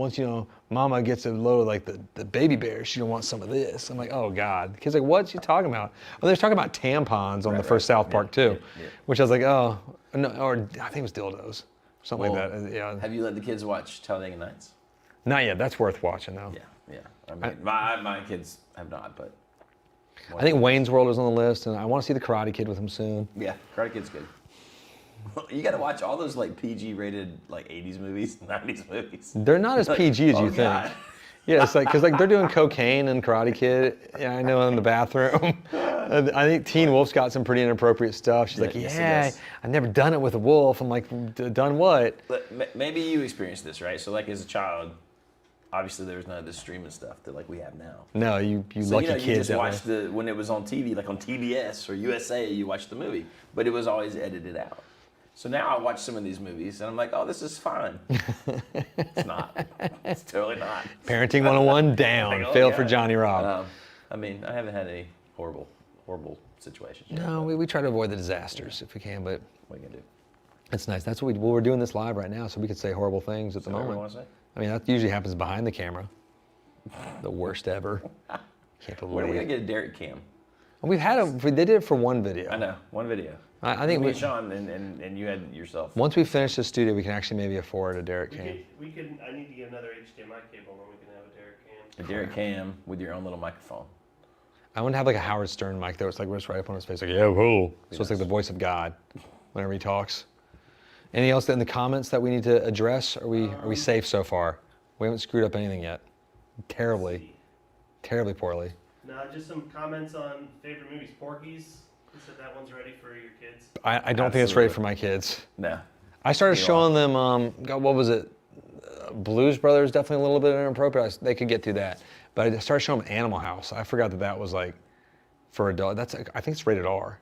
Speaker 1: Mama gets a load of like the baby bears, she don't want some of this. I'm like, oh God. The kid's like, what's she talking about? Well, they're talking about tampons on the first South Park too, which I was like, oh no, or I think it was dildos, something like that. Yeah.
Speaker 2: Have you let the kids watch Talladega Nights?
Speaker 1: Not yet. That's worth watching though.
Speaker 2: Yeah. I mean, my kids have not, but.
Speaker 1: I think Wayne's World is on the list, and I want to see the Karate Kid with him soon.
Speaker 2: Yeah, Karate Kid's good. You got to watch all those like PG rated like 80s movies, 90s movies.
Speaker 1: They're not as PG as you think.
Speaker 2: God.
Speaker 1: Yeah, it's like because like they're doing cocaine and Karate Kid. Yeah, I know in the bathroom. I think Teen Wolf's got some pretty inappropriate stuff. She's like,
Speaker 2: yes, it
Speaker 1: yeah,
Speaker 2: does.
Speaker 1: I've never done it with a wolf. I'm like, done what?
Speaker 2: Maybe you experienced this, right? So like as a child, obviously there was none of this streaming stuff that like we have now.
Speaker 1: No, you
Speaker 2: So
Speaker 1: lucky
Speaker 2: you
Speaker 1: kids.
Speaker 2: just watched when it was on TV, like on TBS or USA, you watched the movie, but it was always edited out. So now I watch some of these movies and I'm like, oh, this is fine. It's not. It's totally not.
Speaker 1: Parenting 101 down.
Speaker 2: Oh,
Speaker 1: Failed for
Speaker 2: God.
Speaker 1: Johnny Rob.
Speaker 2: I mean, I haven't had any horrible situations. yet,
Speaker 1: No,
Speaker 2: but
Speaker 1: we try to avoid the disasters if we can, but
Speaker 2: what are you gonna do?
Speaker 1: it's nice. That's what we're doing this live right now, so we could say horrible things at the
Speaker 2: Is that what
Speaker 1: moment.
Speaker 2: you want to say?
Speaker 1: I mean, that usually happens behind the camera. The worst ever. Can't
Speaker 2: When are we
Speaker 1: believe
Speaker 2: gonna
Speaker 1: it.
Speaker 2: get a Derek cam?
Speaker 1: We've had they did it for one video.
Speaker 2: I know, one video.
Speaker 1: I think
Speaker 2: Me
Speaker 1: we,
Speaker 2: and Sean and you had yourself.
Speaker 1: once we finish the studio, we can actually maybe afford a Derek
Speaker 3: We
Speaker 1: cam.
Speaker 3: could. I need to get another HDMI cable, and then we can have a Derek cam.
Speaker 2: A Derek cam with your own little microphone.
Speaker 1: I want to have like a Howard Stern mic that was like just right up on his face, like yeah, cool. So it's like the voice of God whenever he talks. Anything else in the comments that we need to address? Are we safe so far? We haven't screwed up anything yet. Terribly poorly.
Speaker 3: No, just some comments on favorite movies. Porky's. You said that one's ready for your kids.
Speaker 1: I don't think it's ready for my kids.
Speaker 2: No.
Speaker 1: I started showing them, God, what was it? Blues Brothers, definitely a little bit inappropriate. They could get through that. But I started showing them Animal House. I forgot that was like for adult. I think it's rated R.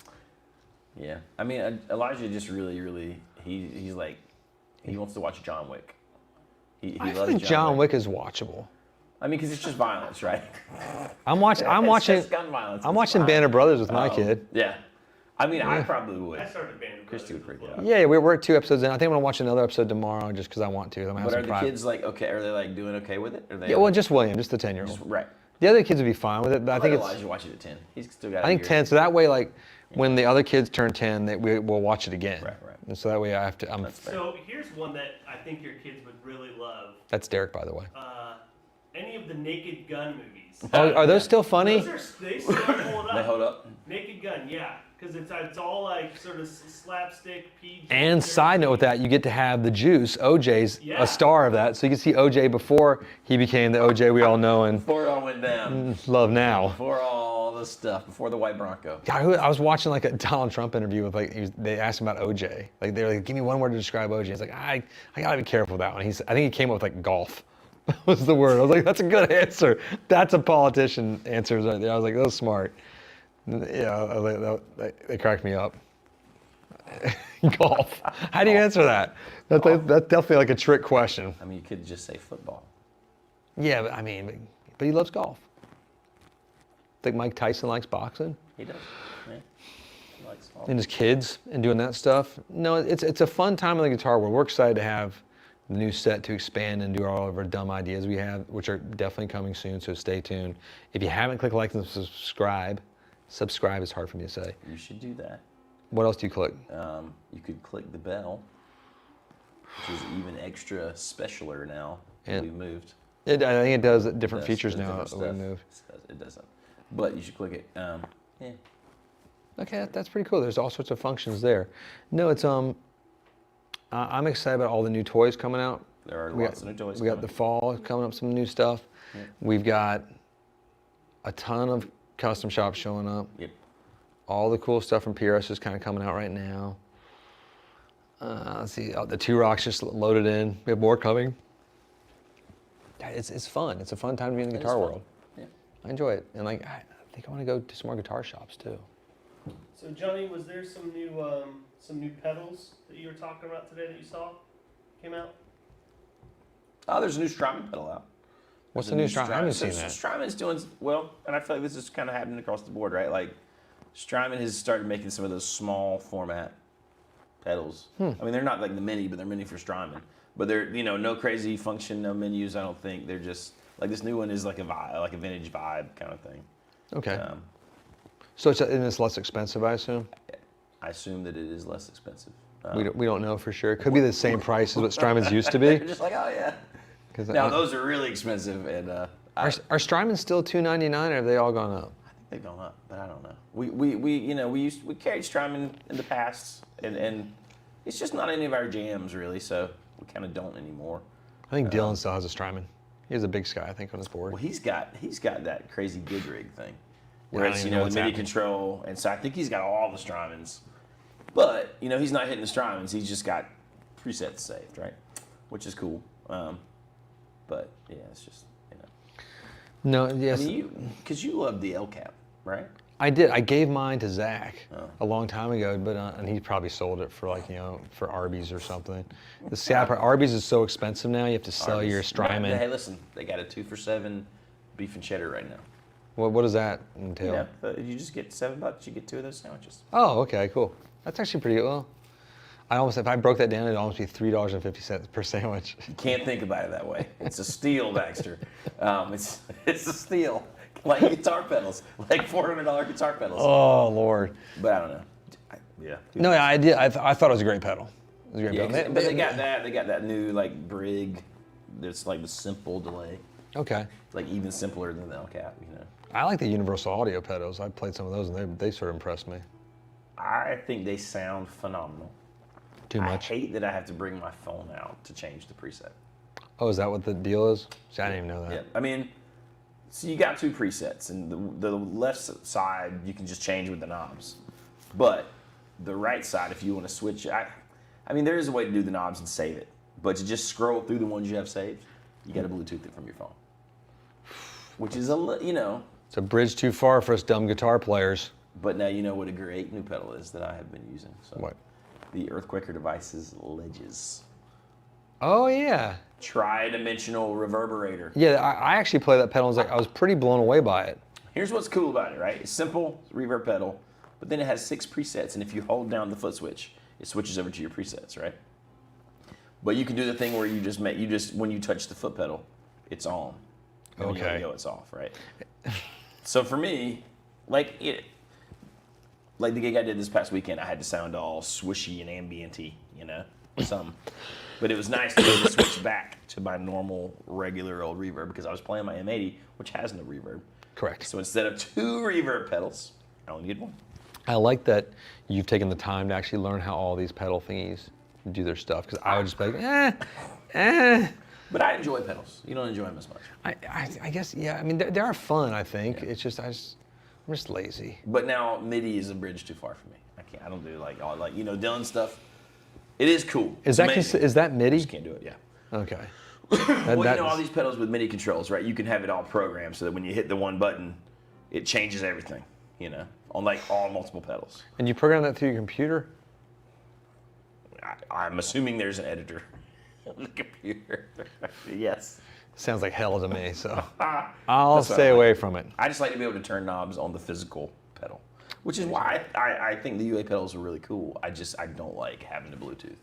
Speaker 2: Yeah. I mean, Elijah just really, he's like, he wants to watch John Wick. He
Speaker 1: I
Speaker 2: loves
Speaker 1: think John Wick is watchable.
Speaker 2: I mean, because it's just violence, right?
Speaker 1: I'm watching.
Speaker 2: It's just gun violence.
Speaker 1: I'm
Speaker 2: It's
Speaker 1: watching
Speaker 2: fine.
Speaker 1: Band of Brothers with my kid.
Speaker 2: Yeah. I mean, I probably would.
Speaker 3: I started Band of Brothers.
Speaker 2: Christy would freak
Speaker 3: as
Speaker 2: out.
Speaker 3: well.
Speaker 1: Yeah, we're 2 episodes in. I think I'm gonna watch another episode tomorrow just because I want to. I'm gonna have
Speaker 2: But
Speaker 1: some
Speaker 2: are the
Speaker 1: private.
Speaker 2: kids like okay? Are they like doing okay with it? Are they
Speaker 1: Yeah, well, just William, just the 10-year-old.
Speaker 2: just, right.
Speaker 1: The other kids would be fine with it, but I think it's.
Speaker 2: Elijah watch it at 10. He's still got.
Speaker 1: I think 10. So that way, like, when the other kids turn 10, we'll watch it again.
Speaker 2: Right.
Speaker 1: And so that way, I have to.
Speaker 2: That's fair.
Speaker 3: So here's one that I think your kids would really love.
Speaker 1: That's Derek, by the way.
Speaker 3: Any of the Naked Gun movies.
Speaker 1: Oh, are those still funny?
Speaker 3: They still hold up.
Speaker 2: They hold up.
Speaker 3: Naked Gun, yeah, because it's all like sort of slapstick PG.
Speaker 1: And side note with that, you get to have the Juice. OJ's
Speaker 3: Yeah.
Speaker 1: a star of that, so you can see OJ before he became the OJ we all know and
Speaker 2: Before it all went down.
Speaker 1: love now.
Speaker 2: Before all the stuff. Before the white Bronco.
Speaker 1: I was watching like a Donald Trump interview with they asked him about OJ. Like they were like, give me one word to describe OJ. He's like, I gotta be careful with that one. I think he came up with like golf. Was the word. I was like, that's a good answer. That's a politician answer right there. I was like, that was smart. Yeah, they cracked me up. Golf. How do you answer that? That's definitely like a trick question.
Speaker 2: I mean, you could just say football.
Speaker 1: Yeah, but he loves golf. Think Mike Tyson likes boxing?
Speaker 2: He does. Yeah. He likes all.
Speaker 1: And his kids and doing that stuff. No, it's a fun time in the guitar world. We're excited to have the new set to expand and do all of our dumb ideas we have, which are definitely coming soon, so stay tuned. If you haven't clicked like and subscribe is hard for me to say.
Speaker 2: You should do that.
Speaker 1: What else do you click?
Speaker 2: You could click the bell, which is even extra specialer now that
Speaker 1: Yeah.
Speaker 2: we've moved.
Speaker 1: I think it does different
Speaker 2: It does.
Speaker 1: features
Speaker 2: There's
Speaker 1: now
Speaker 2: different
Speaker 1: that we
Speaker 2: stuff.
Speaker 1: move.
Speaker 2: It doesn't. But you should click it. Yeah.
Speaker 1: Okay, that's pretty cool. There's all sorts of functions there. No, it's I'm excited about all the new toys coming out.
Speaker 2: There are lots of new toys
Speaker 1: We got
Speaker 2: coming.
Speaker 1: the fall coming up, some new stuff.
Speaker 2: Yeah.
Speaker 1: We've got a ton of custom shops showing up.
Speaker 2: Yep.
Speaker 1: All the cool stuff from PRS is kind of coming out right now. Let's see, the Two Rocks just loaded in. We have more coming. It's fun. It's a fun time to be in the
Speaker 2: It is
Speaker 1: guitar
Speaker 2: fun.
Speaker 1: world.
Speaker 2: Yeah.
Speaker 1: I enjoy it, and like I think I want to go to some more guitar shops too.
Speaker 3: So Johnny, was there some new pedals that you were talking about today that you saw came out?
Speaker 2: Oh, there's a new Strymon pedal out.
Speaker 1: What's
Speaker 2: There's
Speaker 1: the
Speaker 2: a
Speaker 1: new Strymon? I haven't seen
Speaker 2: so
Speaker 1: that.
Speaker 2: Strymon's doing well, and I feel like this is kind of happening across the board, right? Like Strymon has started making some of those small format pedals. I mean, they're not like the mini, but they're mini for Strymon. But they're no crazy function, no menus. I don't think they're just like this new one is like a vibe, like a vintage vibe kind of thing.
Speaker 1: Okay.
Speaker 2: Um,
Speaker 1: So it's less expensive, I assume.
Speaker 2: I assume that it is less expensive.
Speaker 1: We don't know for sure. It could be the same price as what Strymon's used to be.
Speaker 2: They're just like, oh yeah.
Speaker 1: 'Cause
Speaker 2: Now those are really expensive, and
Speaker 1: are Strymon still $299, or have they all gone up?
Speaker 2: I think they've gone up, but I don't know. We carried Strymon in the past, and it's just not any of our jams really, so we kind of don't anymore.
Speaker 1: I think Dylan still has a Strymon. He has a big Sky, I think, on his board.
Speaker 2: Well, he's got that crazy gig rig thing,
Speaker 1: Yeah,
Speaker 2: where
Speaker 1: I
Speaker 2: it's
Speaker 1: don't even know
Speaker 2: the
Speaker 1: what's
Speaker 2: MIDI
Speaker 1: happening.
Speaker 2: control, and so I think he's got all the Strymons, but he's not hitting the Strymons. He's just got presets saved, right, which is cool. But yeah, it's just
Speaker 1: No, yes.
Speaker 2: I mean, because you love the L cap, right?
Speaker 1: I did. I gave mine to Zach
Speaker 2: Oh.
Speaker 1: a long time ago, but and he probably sold it for for Arby's or something. The sad part, Arby's is so expensive now. You have to sell your Strymon.
Speaker 2: Hey, listen, they got a 2 for $7 beef and cheddar right now.
Speaker 1: What does that entail?
Speaker 2: You just get $7. You get 2 of those sandwiches.
Speaker 1: Oh, okay, cool. That's actually pretty good. Well, if I broke that down, it'd almost be $3.50 per sandwich.
Speaker 2: You can't think about it that way. It's a steal, Baxter. It's a steal. Like guitar pedals, like $400 guitar pedals.
Speaker 1: Oh Lord.
Speaker 2: But I don't know. Yeah.
Speaker 1: No, I did. I thought it was a great pedal. It was a great
Speaker 2: Yeah,
Speaker 1: pedal.
Speaker 2: but they got that. They got that new like Brig. That's like the simple delay.
Speaker 1: Okay.
Speaker 2: It's like even simpler than the El Cap.
Speaker 1: I like the Universal Audio pedals. I played some of those, and they sort of impressed me.
Speaker 2: I think they sound phenomenal.
Speaker 1: Too
Speaker 2: I
Speaker 1: much.
Speaker 2: hate that I have to bring my phone out to change the preset.
Speaker 1: Oh, is that what the deal is? See, I didn't even know that.
Speaker 2: Yeah, I mean, so you got 2 presets, and the left side you can just change with the knobs, but the right side, if you want to switch, I mean, there is a way to do the knobs and save it, but to just scroll through the ones you have saved, you got to Bluetooth it from your phone, which is
Speaker 1: It's a bridge too far for us dumb guitar players.
Speaker 2: But now you know what a great new pedal is that I have been using. So
Speaker 1: What?
Speaker 2: The Earthquaker Devices Ledges.
Speaker 1: Oh yeah.
Speaker 2: Tri-dimensional reverberator.
Speaker 1: Yeah, I actually played that pedal. I was pretty blown away by it.
Speaker 2: Here's what's cool about it, right? It's simple reverb pedal, but then it has 6 presets, and if you hold down the foot switch, it switches over to your presets, right? But you can do the thing where you just when you touch the foot pedal, it's on. And when you let
Speaker 1: Okay.
Speaker 2: go, it's off, right? So for me, like the gig I did this past weekend, I had to sound all swishy and ambient-y, some. But it was nice to be able to switch back to my normal, regular old reverb because I was playing my M80, which has no reverb.
Speaker 1: Correct.
Speaker 2: So instead of 2 reverb pedals, I only need 1.
Speaker 1: I like that you've taken the time to actually learn how all these pedal thingies do their stuff. Because I would just be like,
Speaker 2: But I enjoy pedals. You don't enjoy them as much.
Speaker 1: I guess, yeah. I mean, they are fun. I think it's just I'm just lazy.
Speaker 2: But now MIDI is a bridge too far for me. I don't do like all Dylan stuff. It is cool.
Speaker 1: Is
Speaker 2: It's amazing.
Speaker 1: that MIDI?
Speaker 2: Just can't do it. Yeah.
Speaker 1: Okay.
Speaker 2: Well, all these pedals with MIDI controls, right? You can have it all programmed so that when you hit the one button, it changes everything. On like all multiple pedals.
Speaker 1: And you program that through your computer?
Speaker 2: I'm assuming there's an editor on the computer. Yes.
Speaker 1: Sounds like hell to me. So I'll stay
Speaker 2: I like.
Speaker 1: away from it.
Speaker 2: I just like to be able to turn knobs on the physical pedal, which is why I think the UA pedals are really cool. I don't like having to Bluetooth.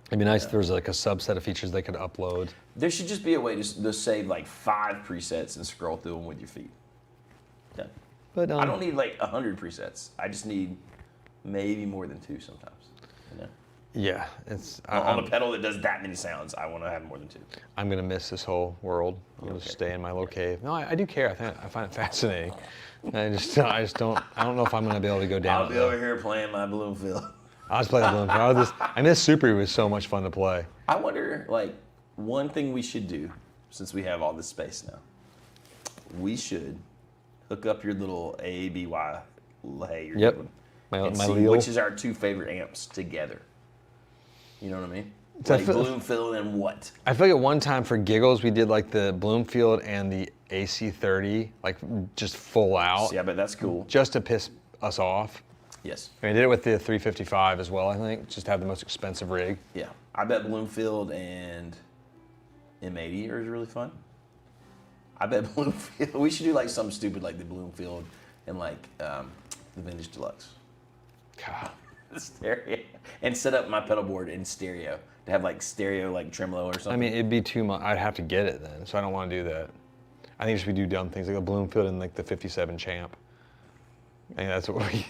Speaker 1: It'd be nice if there was like a subset of features they could upload.
Speaker 2: There should just be a way to save like 5 presets and scroll through them with your feet. Done.
Speaker 1: But
Speaker 2: I don't need like 100 presets. I just need maybe more than 2 sometimes.
Speaker 1: Yeah, it's
Speaker 2: On a pedal that does that many sounds, I want to have more than 2.
Speaker 1: I'm gonna miss this whole world. I'm gonna stay in my little cave. No, I do care. I find it fascinating. I just don't. I don't know if I'm gonna be able to go down.
Speaker 2: I'll be over here playing my balloon fill.
Speaker 1: I was playing the balloon. I miss Super was so much fun to play.
Speaker 2: I wonder, like, one thing we should do, since we have all this space now, we should hook up your little AABY lay you're
Speaker 1: Yep.
Speaker 2: doing
Speaker 1: My
Speaker 2: and see
Speaker 1: Leo.
Speaker 2: which is our 2 favorite amps together. You know what I mean?
Speaker 1: So
Speaker 2: Like Bloomfield and what?
Speaker 1: I feel like at one time for giggles, we did like the Bloomfield and the AC30, like just full out.
Speaker 2: Yeah, but that's cool.
Speaker 1: Just to piss us off.
Speaker 2: Yes.
Speaker 1: And we did it with the 355 as well, I think, just to have the most expensive rig.
Speaker 2: Yeah. I bet Bloomfield and M80 are really fun. I bet Bloomfield. We should do like something stupid like the Bloomfield and like the Vintage Deluxe.
Speaker 1: God.
Speaker 2: Stereo. And set up my pedal board in stereo. To have like stereo like tremolo or something.
Speaker 1: I mean, it'd be too much. I'd have to get it then, so I don't want to do that. I think we do dumb things like a Bloomfield and like the 57 Champ. I think that's what we.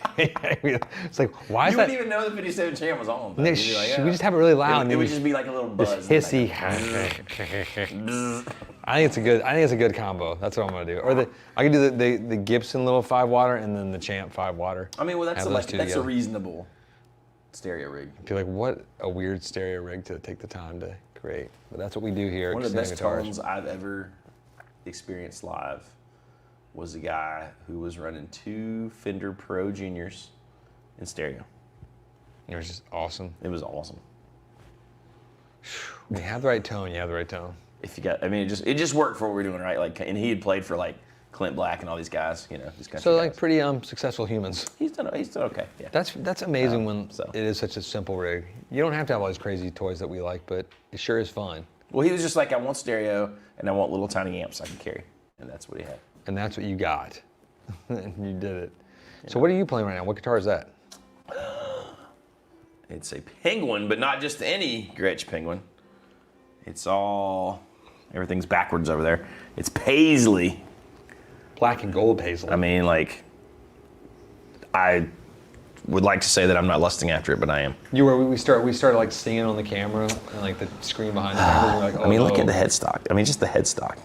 Speaker 1: It's like, why is
Speaker 2: you
Speaker 1: that?
Speaker 2: wouldn't even know the 57 Champ was on. Though.
Speaker 1: Nick,
Speaker 2: You'd be like,
Speaker 1: we just have it really loud.
Speaker 2: It would just be like a little buzz.
Speaker 1: Hissy. I think it's a good combo. That's what I'm gonna do. Or I could do the Gibson little 5-water and then the Champ 5-water.
Speaker 2: I mean, well, that's
Speaker 1: Have those two
Speaker 2: that's a
Speaker 1: together.
Speaker 2: reasonable stereo rig.
Speaker 1: I feel like what a weird stereo rig to take the time to create. But that's what we do here.
Speaker 2: One
Speaker 1: at
Speaker 2: of the
Speaker 1: Casino
Speaker 2: best
Speaker 1: Guitars.
Speaker 2: tones I've ever experienced live was a guy who was running 2 Fender Pro Juniors in stereo.
Speaker 1: It was just awesome.
Speaker 2: It was awesome.
Speaker 1: When you have the right tone, you have the right tone.
Speaker 2: If you got, I mean, it just worked for what we're doing, right? Like, and he had played for like Clint Black and all these guys, you know, these country
Speaker 1: So
Speaker 2: guys.
Speaker 1: like pretty successful humans.
Speaker 2: He's done okay. Yeah.
Speaker 1: That's amazing when
Speaker 2: so.
Speaker 1: it is such a simple rig. You don't have to have all these crazy toys that we like, but it sure is fun.
Speaker 2: Well, he was just like, I want stereo and I want little tiny amps I can carry, and that's what he had.
Speaker 1: And that's what you got. And you did it. So what are you playing right now? What guitar is that?
Speaker 2: It's a Penguin, but not just any Gretsch Penguin. It's all, everything's backwards over there. It's Paisley.
Speaker 1: Black and gold paisley.
Speaker 2: I mean, like, I would like to say that I'm not lusting after it, but I am.
Speaker 1: We started like singing on the camera and like the screen behind the camera. We're like, oh,
Speaker 2: I mean, look
Speaker 1: no.
Speaker 2: at the headstock. I mean, just the headstock.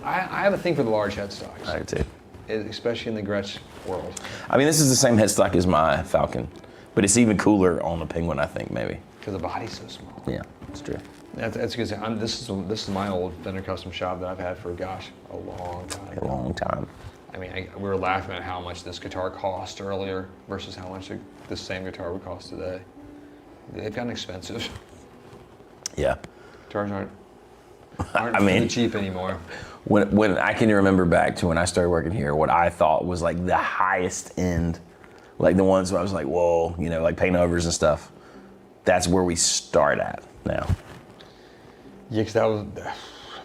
Speaker 1: I have a thing for the large headstocks,
Speaker 2: I do too.
Speaker 1: especially in the Gretsch world.
Speaker 2: I mean, this is the same headstock as my Falcon, but it's even cooler on the Penguin, I think, maybe.
Speaker 1: Because the body's so small.
Speaker 2: Yeah, it's true.
Speaker 1: That's good. This is my old Fender custom shop that I've had for a long time.
Speaker 2: A long time.
Speaker 1: I mean, we were laughing at how much this guitar cost earlier versus how much this same guitar would cost today. They've gotten expensive.
Speaker 2: Yeah.
Speaker 1: Guitars aren't
Speaker 2: I mean,
Speaker 1: cheap anymore.
Speaker 2: When I can remember back to when I started working here, what I thought was like the highest end, like the ones where I was like, whoa, you know, like paint overs and stuff. That's where we start at now.
Speaker 1: Yeah, because that was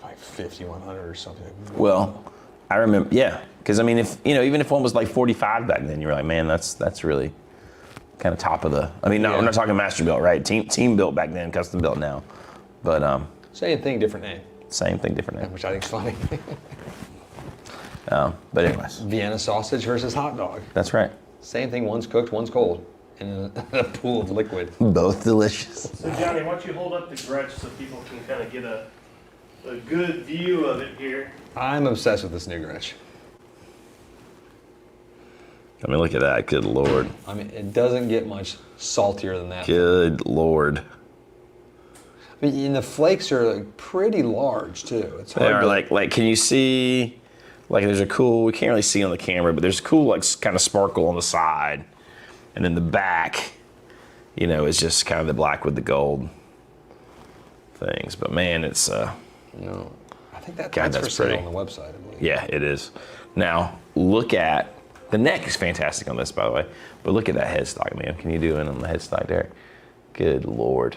Speaker 1: like 5,100 or something.
Speaker 2: Well, I remember, yeah, because I mean, if you know, even if one was like 45 back then, you were like, man, that's really kind of top of the. I mean, no,
Speaker 1: Yeah.
Speaker 2: I'm not talking master built, right? Team built back then, custom built now, but
Speaker 1: Same thing, different name,
Speaker 2: same thing, different name.
Speaker 1: which I think is funny.
Speaker 2: But anyways,
Speaker 1: Vienna sausage versus hot dog.
Speaker 2: that's right.
Speaker 1: Same thing, one's cooked, one's cold, in a pool of liquid.
Speaker 2: Both delicious.
Speaker 3: So Johnny, why don't you hold up the Gretsch so people can kind of get a good view of it here.
Speaker 1: I'm obsessed with this new Gretsch.
Speaker 2: I mean, look at that. Good Lord.
Speaker 1: I mean, it doesn't get much saltier than that.
Speaker 2: Good Lord.
Speaker 1: I mean, and the flakes are like pretty large too. It's
Speaker 2: They
Speaker 1: hard
Speaker 2: are
Speaker 1: to,
Speaker 2: like, can you see, like there's a cool, we can't really see on the camera, but there's a cool like kind of sparkle on the side. And then the back, you know, is just kind of the black with the gold things. But man, it's,
Speaker 1: you know, I think
Speaker 2: God,
Speaker 1: that's for
Speaker 2: that's
Speaker 1: sale
Speaker 2: pretty.
Speaker 1: on the website, I believe.
Speaker 2: yeah, it is. Now, look at, the neck is fantastic on this, by the way. But look at that headstock, man. Can you do it on the headstock there? Good Lord.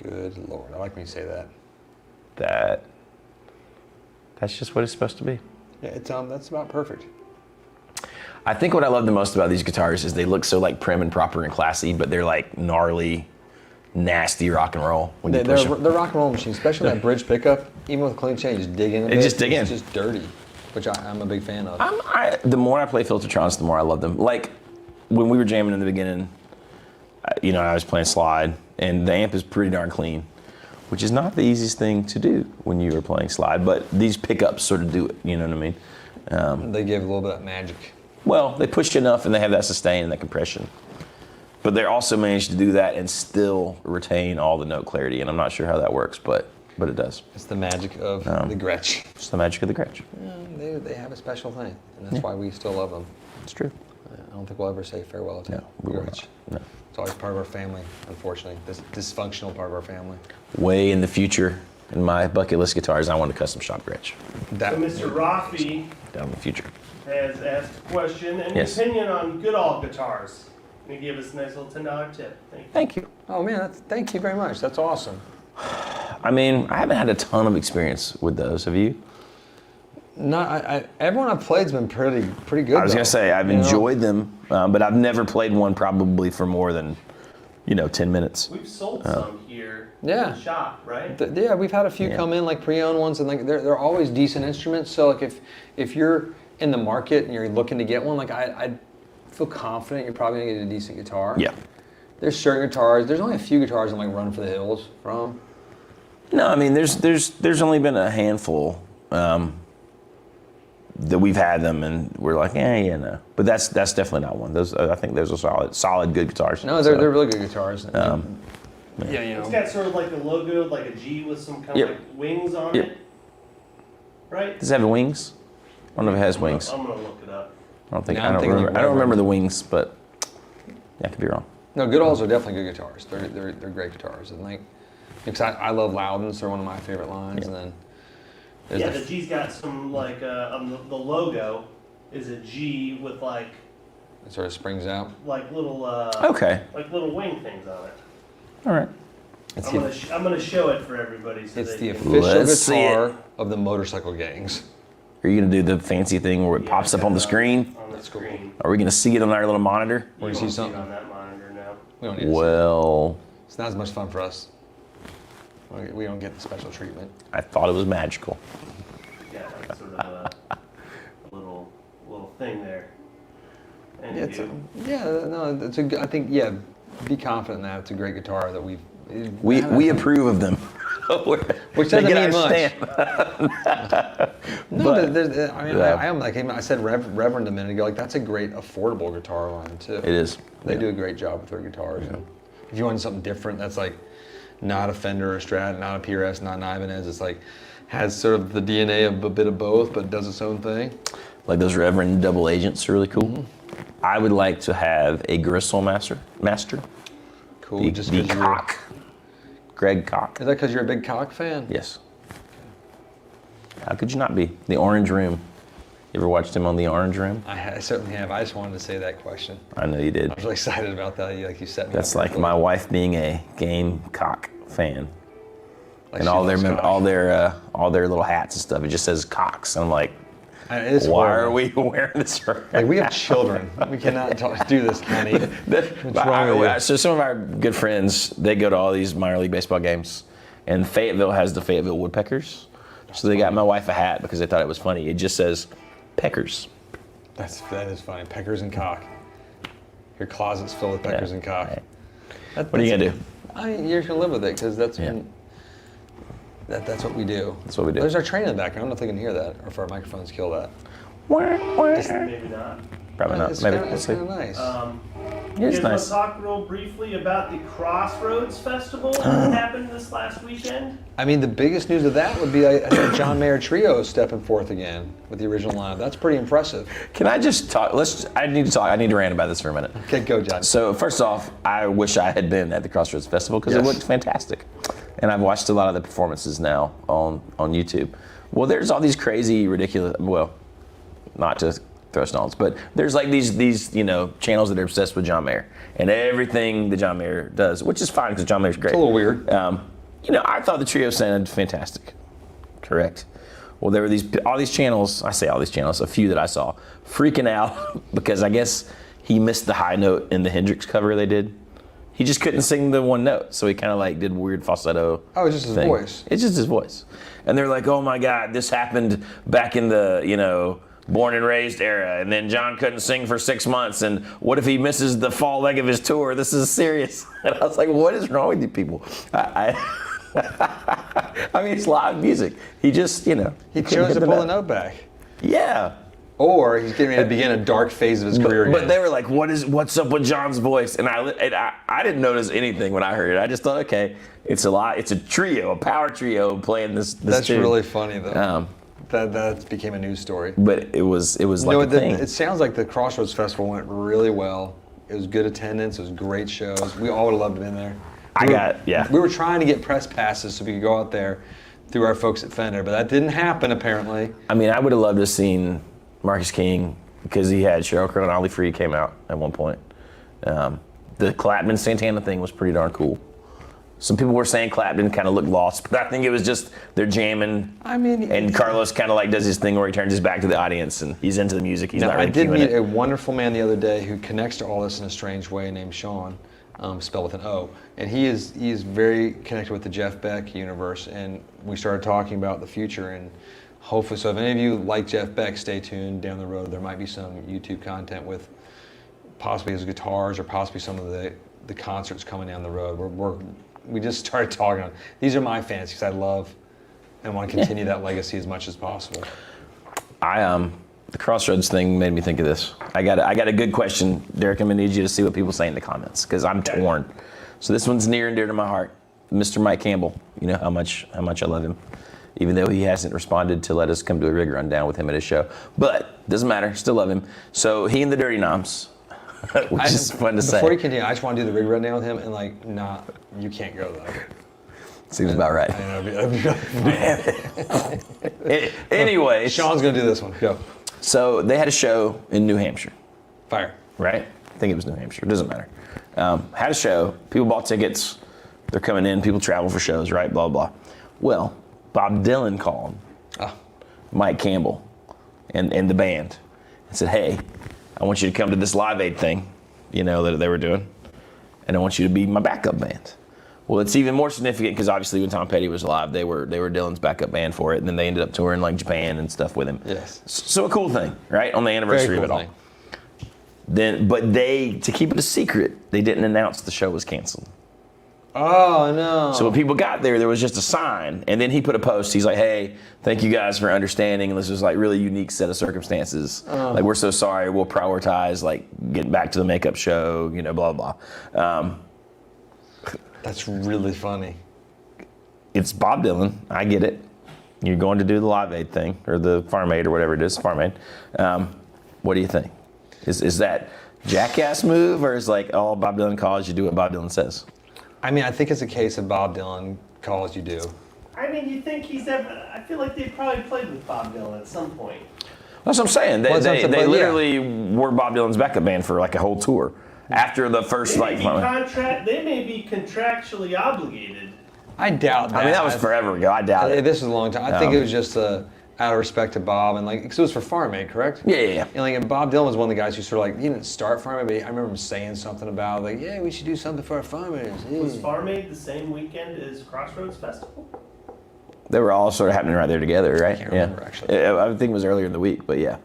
Speaker 1: Good Lord, I like when you say that.
Speaker 2: That's just what it's supposed to be.
Speaker 1: Yeah, it's that's about perfect.
Speaker 2: I think what I love the most about these guitars is they look so like prim and proper and classy, but they're like gnarly, nasty rock and roll when you push them.
Speaker 1: They're rock and roll machines, especially that bridge pickup. Even with clean chain, you just dig in.
Speaker 2: Just dig in.
Speaker 1: It's just dirty, which I'm a big fan of.
Speaker 2: The more I play Filtertrons, the more I love them. Like when we were jamming in the beginning, you know, I was playing slide, and the amp is pretty darn clean, which is not the easiest thing to do when you were playing slide. But these pickups sort of do it. You know what I mean?
Speaker 1: They give a little bit of magic.
Speaker 2: Well, they push you enough, and they have that sustain and that compression. But they also managed to do that and still retain all the note clarity. And I'm not sure how that works, but it does.
Speaker 1: It's the magic of the Gretsch.
Speaker 2: It's the magic of the Gretsch.
Speaker 1: Yeah, they have a special thing, and that's why we still love them.
Speaker 2: It's true.
Speaker 1: I don't think we'll ever say farewell to
Speaker 2: No, we will
Speaker 1: Gretsch.
Speaker 2: not. No.
Speaker 1: It's always part of our family, unfortunately. This dysfunctional part of our family.
Speaker 2: Way in the future, in my bucket list guitars, I want to custom shop Gretsch.
Speaker 1: That,
Speaker 3: So Mr. Rothby
Speaker 2: Down in the future.
Speaker 3: has asked a question. Any
Speaker 2: Yes.
Speaker 3: opinion on Goodall guitars? And he gave us a nice little $10 tip. Thank you.
Speaker 2: Thank you.
Speaker 1: Oh man, thank you very much. That's awesome.
Speaker 2: I mean, I haven't had a ton of experience with those. Have you?
Speaker 1: No, everyone I've played's been pretty good.
Speaker 2: I was
Speaker 1: though.
Speaker 2: gonna say I've
Speaker 1: You know?
Speaker 2: enjoyed them, but I've never played one probably for more than 10 minutes.
Speaker 3: We've sold some here
Speaker 1: Yeah.
Speaker 3: in the shop, right?
Speaker 1: Yeah, we've had a few
Speaker 2: Yeah.
Speaker 1: come in like pre-owned ones, and like they're always decent instruments. So like if you're in the market and you're looking to get one, like I feel confident you're probably gonna get a decent guitar.
Speaker 2: Yeah.
Speaker 1: There's certain guitars. There's only a few guitars I'm like running for the hills from.
Speaker 2: No, I mean there's only been a handful that we've had them, and we're like, no. But that's definitely not one. Those I think those are solid, good guitars.
Speaker 1: No, they're really good guitars. Yeah, you
Speaker 3: It's
Speaker 1: know.
Speaker 3: got sort of like a logo, like a G with some kind
Speaker 2: Yep.
Speaker 3: of like wings on
Speaker 2: Yep.
Speaker 3: it. Right?
Speaker 2: Does it have wings? I don't know if it has wings.
Speaker 3: I'm gonna look it up.
Speaker 2: I don't think
Speaker 1: No,
Speaker 2: I
Speaker 1: I'm
Speaker 2: don't
Speaker 1: thinking
Speaker 2: remember. I don't remember the wings, but I could be wrong.
Speaker 1: No, Goodalls are definitely good guitars. They're great guitars, and like because I love Loudons. They're one of my favorite lines, and then there's
Speaker 3: Yeah,
Speaker 1: the
Speaker 3: the G's got some like on the logo is a G with like
Speaker 1: it sort of springs out.
Speaker 3: little
Speaker 2: Okay.
Speaker 3: like little wing things on it.
Speaker 2: All right.
Speaker 1: It's
Speaker 3: I'm gonna show it for everybody. So
Speaker 1: It's
Speaker 3: they
Speaker 1: the
Speaker 3: can-
Speaker 1: official
Speaker 2: Let's see
Speaker 1: guitar
Speaker 2: it.
Speaker 1: of the motorcycle gangs.
Speaker 2: Are you gonna do the fancy thing where it
Speaker 3: Yeah,
Speaker 2: pops
Speaker 3: I
Speaker 2: up
Speaker 3: got
Speaker 2: on the
Speaker 3: it
Speaker 2: screen?
Speaker 3: On the
Speaker 1: That's cool.
Speaker 3: screen.
Speaker 2: Are we gonna see it on our little monitor?
Speaker 3: You
Speaker 1: Wanna see
Speaker 3: won't
Speaker 1: something?
Speaker 3: it on that monitor now.
Speaker 1: We don't need it.
Speaker 2: Well,
Speaker 1: It's not as much fun for us. We don't get the special treatment.
Speaker 2: I thought it was magical.
Speaker 3: Yeah, that's sort of a little thing there. And
Speaker 1: Yeah, it's a good. I think be confident in that it's a great guitar that
Speaker 2: We approve of them.
Speaker 1: Which
Speaker 2: They
Speaker 1: doesn't
Speaker 2: get
Speaker 1: mean
Speaker 2: our
Speaker 1: much.
Speaker 2: stamp.
Speaker 1: No,
Speaker 2: But-
Speaker 1: I mean,
Speaker 2: Yeah.
Speaker 1: I am like I said, Reverend a minute ago. Like that's a great affordable guitar line too.
Speaker 2: It is.
Speaker 1: They
Speaker 2: Yeah.
Speaker 1: do a great job with their guitars. And if you want something different, that's like not a Fender or a Strat, not a PRS, not an Ibanez. It's like has sort of the DNA of a bit of both, but does its own thing.
Speaker 2: Like those Reverend double agents are really cool.
Speaker 1: Mm-hmm.
Speaker 2: I would like to have a Gristle master.
Speaker 1: Cool.
Speaker 2: The,
Speaker 1: Just
Speaker 2: the
Speaker 1: 'cause you're-
Speaker 2: cock. Greg Cock.
Speaker 1: Is that because you're a big cock fan?
Speaker 2: Yes. How could you not be? The Orange Room. You ever watched him on The Orange Room?
Speaker 1: I certainly have. I just wanted to say that question.
Speaker 2: I know you did.
Speaker 1: I was really excited about that. You set me.
Speaker 2: That's
Speaker 1: up
Speaker 2: like my wife being a Gamecock fan,
Speaker 1: like
Speaker 2: and
Speaker 1: she
Speaker 2: all their
Speaker 1: loves cock.
Speaker 2: all their little hats and stuff. It just says Cox. And I'm like,
Speaker 1: It's
Speaker 2: why are
Speaker 1: horrible.
Speaker 2: we wearing this?
Speaker 1: Like we have children. We cannot do this, honey. What's wrong with you?
Speaker 2: So some of our good friends, they go to all these minor league baseball games, and Fayetteville has the Fayetteville Woodpeckers. So they got my wife a hat because they thought it was funny. It just says Peckers.
Speaker 1: That is funny. Peckers and cock. Your closet's filled with peckers
Speaker 2: Yeah.
Speaker 1: and cock.
Speaker 2: What are you gonna do?
Speaker 1: I mean, you're just gonna live with it because that's
Speaker 2: Yeah.
Speaker 1: that's what we do.
Speaker 2: That's what we do.
Speaker 1: There's our train in the back. I don't know if they can hear that or if our microphones kill that.
Speaker 3: Maybe not.
Speaker 2: Probably not.
Speaker 1: It's
Speaker 2: Maybe.
Speaker 1: kinda,
Speaker 2: We'll
Speaker 1: it's
Speaker 2: see.
Speaker 1: kind of nice.
Speaker 3: You
Speaker 2: It's
Speaker 3: guys want
Speaker 2: nice.
Speaker 3: to talk real briefly about the Crossroads Festival that happened this last weekend?
Speaker 1: I mean, the biggest news of that would be I think John Mayer Trio is stepping forth again with the original lineup. That's pretty impressive.
Speaker 2: Can I just talk? I need to talk. I need to rant about this for a minute.
Speaker 1: Okay, go, John.
Speaker 2: So first off, I wish I had been at the Crossroads Festival because it
Speaker 1: Yes.
Speaker 2: looked fantastic, and I've watched a lot of the performances now on YouTube. Well, there's all these crazy, ridiculous. Well, not to throw stones, but there's like these channels that are obsessed with John Mayer and everything that John Mayer does, which is fine because John Mayer's great.
Speaker 1: It's a little weird.
Speaker 2: I thought the trio sounded fantastic. Correct. Well, there were all these channels. I say all these channels, a few that I saw, freaking out because I guess he missed the high note in the Hendrix cover they did. He just couldn't sing the one note, so he kind of like did weird falsetto.
Speaker 1: Oh, it's just his
Speaker 2: thing.
Speaker 1: voice.
Speaker 2: It's just his voice. And they're like, oh my God, this happened back in the, born and raised era, and then John couldn't sing for 6 months, and what if he misses the fall leg of his tour? This is serious. And I was like, what is wrong with you people? I mean, it's live music. He just,
Speaker 1: He
Speaker 2: couldn't
Speaker 1: chose
Speaker 2: hit
Speaker 1: to
Speaker 2: the
Speaker 1: pull the
Speaker 2: note.
Speaker 1: note back.
Speaker 2: Yeah.
Speaker 1: Or he's getting ready to begin a dark phase of his career
Speaker 2: But
Speaker 1: again.
Speaker 2: they were like, what's up with John's voice? And I didn't notice anything when I heard it. I just thought, okay, it's a trio, a power trio playing this
Speaker 1: That's
Speaker 2: tune.
Speaker 1: really funny, though.
Speaker 2: Um,
Speaker 1: That became a news story.
Speaker 2: but it was like a thing.
Speaker 1: It sounds like the Crossroads Festival went really well. It was good attendance. It was great shows. We all would have loved to have been there.
Speaker 2: Yeah.
Speaker 1: We were trying to get press passes so we could go out there through our folks at Fender, but that didn't happen apparently.
Speaker 2: I mean, I would have loved to have seen Marcus King because he had Sheryl Crow and Ollie Free came out at one point. The Clapton Santana thing was pretty darn cool. Some people were saying Clapton kind of looked lost, but I think it was just they're jamming.
Speaker 1: I mean,
Speaker 2: and Carlos kind of like does his thing where he turns his back to the audience and he's into the music. He's not really
Speaker 1: I did
Speaker 2: cueing
Speaker 1: meet
Speaker 2: it.
Speaker 1: a wonderful man the other day who connects to all this in a strange way, named Sean, spelled with an O, and he is very connected with the Jeff Beck universe. And we started talking about the future, and hopefully, so if any of you like Jeff Beck, stay tuned. Down the road, there might be some YouTube content with possibly his guitars or possibly some of the concerts coming down the road. We just started talking on. These are my fantasies. I love and want to continue that legacy as much as possible.
Speaker 2: The Crossroads thing made me think of this. I got a good question, Derek. I'm gonna need you to see what people say in the comments because I'm torn. So this one's near and dear to my heart. Mr. Mike Campbell. You know how much I love him, even though he hasn't responded to let us come to a rig rundown with him at his show. But doesn't matter. Still love him. So he and the Dirty Noms. Which is fun to say.
Speaker 1: Before you continue, I just want to do the rig rundown with him, and you can't go though.
Speaker 2: Seems about right. Anyway,
Speaker 1: Sean's gonna do this one. Go.
Speaker 2: So they had a show in New Hampshire,
Speaker 1: Fire.
Speaker 2: right? I think it was New Hampshire. It doesn't matter. Had a show. People bought tickets. They're coming in. People travel for shows, right? Blah blah. Well, Bob Dylan called Mike Campbell and the band and said, "Hey, I want you to come to this Live Aid thing, that they were doing, and I want you to be my backup band." Well, it's even more significant because obviously when Tom Petty was alive, they were Dylan's backup band for it, and then they ended up touring like Japan and stuff with him.
Speaker 1: Yes.
Speaker 2: So a cool thing, right? On the anniversary
Speaker 1: Very
Speaker 2: of
Speaker 1: cool
Speaker 2: it all. But to keep it a secret, they didn't announce the show was canceled.
Speaker 1: Oh no.
Speaker 2: So when people got there was just a sign, and then he put a post. He's like, "Hey, thank you guys for understanding. This was like really unique set of circumstances. Like we're so sorry. We'll prioritize like getting back to the makeup show. Blah blah."
Speaker 1: That's really funny.
Speaker 2: It's Bob Dylan. I get it. You're going to do the Live Aid thing or the Farm Aid or whatever it is, Farm Aid. What do you think? Is that jackass move, or is like, oh, Bob Dylan calls, you do what Bob Dylan says?
Speaker 1: I mean, I think it's a case of Bob Dylan calls, you do.
Speaker 3: I mean, you think he's ever? I feel like they probably played with Bob Dylan at some point.
Speaker 2: That's what I'm saying. They
Speaker 1: Yeah.
Speaker 2: literally were Bob Dylan's backup band for like a whole tour. After the first
Speaker 3: They may be contractually obligated.
Speaker 1: I doubt that.
Speaker 2: I mean, that was forever ago. I doubt it.
Speaker 1: This is a long time. I think it was just out of respect to Bob, and because it was for Farm Aid, correct?
Speaker 2: Yeah.
Speaker 1: And Bob Dylan was one of the guys who sort of he didn't start Farm Aid, but I remember him saying something about yeah, we should do something for our farmers.
Speaker 3: Was Farm Aid the same weekend as Crossroads Festival?
Speaker 2: They were all sort of happening right there together, right?
Speaker 1: I can't remember, actually.
Speaker 2: I think it was earlier in the week, but yeah.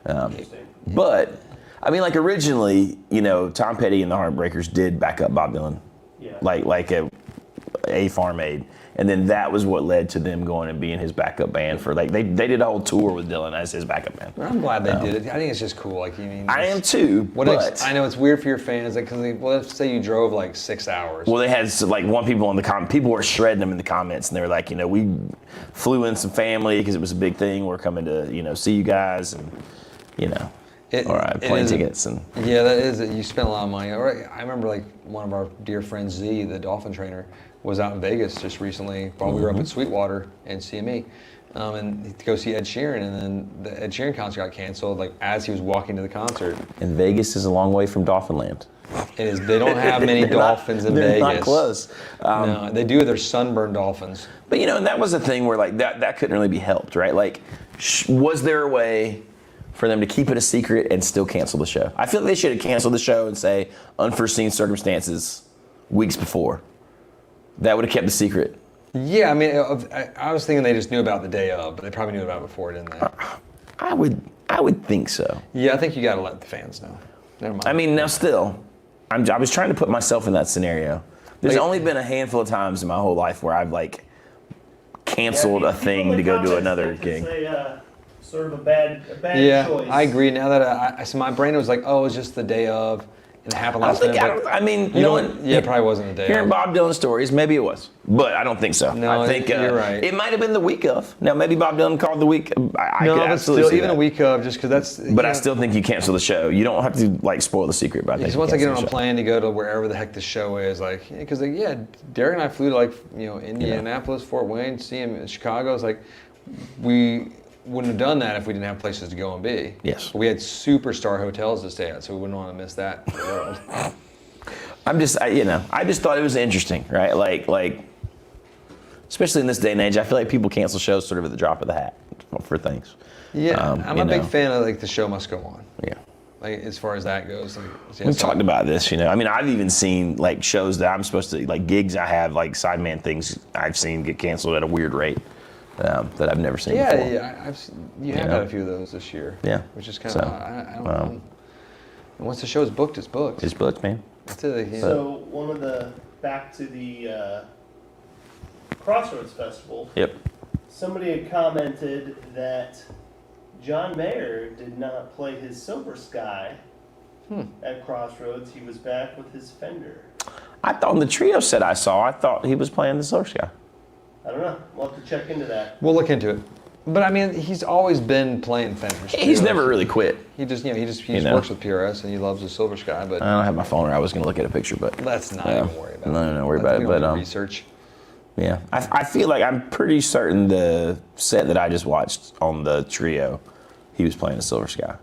Speaker 3: Interesting.
Speaker 2: But I mean, originally, Tom Petty and the Heartbreakers did back up Bob Dylan,
Speaker 3: Yeah.
Speaker 2: like a Farm Aid, and then that was what led to them going and being his backup band for they did a whole tour with Dylan as his backup band.
Speaker 1: I'm glad they did it. I think it's just cool.
Speaker 2: I am too.
Speaker 1: I know it's weird for your fans, because let's say you drove 6 hours.
Speaker 2: Well, they had one people in the people were shredding them in the comments, and they were like, we flew in some family because it was a big thing. We're coming to see you guys, and all right, plane tickets and
Speaker 1: yeah, that is it. You spent a lot of money. I remember one of our dear friends Z, the dolphin trainer, was out in Vegas just recently while we were up at Sweetwater and CME, and to go see Ed Sheeran, and then the Ed Sheeran concert got canceled as he was walking to the concert.
Speaker 2: And Vegas is a long way from Dolphin Land.
Speaker 1: It is. They don't have many dolphins in Vegas.
Speaker 2: They're not close.
Speaker 1: No, they do. They're sunburned dolphins.
Speaker 2: But and that was a thing where that couldn't really be helped, right? Was there a way for them to keep it a secret and still cancel the show? I feel like they should have canceled the show and say unforeseen circumstances weeks before. That would have kept the secret.
Speaker 1: Yeah, I mean, I was thinking they just knew about the day of, but they probably knew about it before, didn't they?
Speaker 2: I would think so.
Speaker 1: Yeah, I think you got to let the fans know. Never mind.
Speaker 2: I mean, now still, I was trying to put myself in that scenario. There's only been a handful of times in my whole life where I've canceled a thing to go do another gig.
Speaker 3: Sort of a bad
Speaker 1: yeah,
Speaker 3: choice.
Speaker 1: I agree. Now that so my brain was oh, it's just the day of, and and it happened
Speaker 2: I don't
Speaker 1: last
Speaker 2: think.
Speaker 1: minute.
Speaker 2: I mean,
Speaker 1: You
Speaker 2: no
Speaker 1: know
Speaker 2: one.
Speaker 1: what? Yeah, it probably wasn't a day.
Speaker 2: Hearing
Speaker 1: of.
Speaker 2: Bob Dylan stories, maybe it was, but I don't think so.
Speaker 1: No,
Speaker 2: I think
Speaker 1: you're right.
Speaker 2: It might have been the week of. Now, maybe Bob Dylan called the week. I
Speaker 1: No,
Speaker 2: could
Speaker 1: but
Speaker 2: absolutely
Speaker 1: still,
Speaker 2: see
Speaker 1: even
Speaker 2: that.
Speaker 1: a week of, just because that's.
Speaker 2: But I still think you cancel the show. You don't have to like spoil the secret. But I think
Speaker 1: Because
Speaker 2: you
Speaker 1: once I get
Speaker 2: cancel
Speaker 1: on a
Speaker 2: the show.
Speaker 1: plane to go to wherever the heck the show is, like, because Derek and I flew to like Indianapolis, Fort Wayne, see him in Chicago. It's like we wouldn't have done that if we didn't have places to go and be.
Speaker 2: Yes.
Speaker 1: But we had superstar hotels to stay at, so we wouldn't want to miss that for the world.
Speaker 2: I just thought it was interesting, right? Like, especially in this day and age, I feel like people cancel shows sort of at the drop of the hat for things.
Speaker 1: Yeah, I'm a big
Speaker 2: know.
Speaker 1: fan of like the show must go on.
Speaker 2: Yeah.
Speaker 1: Like as far as that goes, like,
Speaker 2: We've talked about this, I mean, I've even seen like shows that I'm supposed to, like gigs I have, like sideman things I've seen get canceled at a weird rate that I've never seen before.
Speaker 1: You have had a few of those this year.
Speaker 2: Yeah.
Speaker 1: Which is kind of, I don't know. And once the show's booked, it's booked.
Speaker 2: It's booked, man.
Speaker 1: That's it. Yeah.
Speaker 3: So back to the Crossroads Festival.
Speaker 2: Yep.
Speaker 3: Somebody had commented that John Mayer did not play his Silver Sky at Crossroads. He was back with his Fender.
Speaker 2: I thought in the trio set I saw, I thought he was playing the Silver Sky.
Speaker 3: I don't know. We'll have to check into that.
Speaker 1: We'll look into it. But I mean, he's always been playing Fenders.
Speaker 2: He's never really quit.
Speaker 1: He just works with PRS and he loves the Silver Sky. But
Speaker 2: I don't have my phone, or I was going to look at a picture, but
Speaker 1: let's not even worry about it.
Speaker 2: No, worry about it.
Speaker 1: We don't
Speaker 2: But
Speaker 1: do research.
Speaker 2: yeah, I feel like I'm pretty certain the set that I just watched on the trio, he was playing a Silver Sky.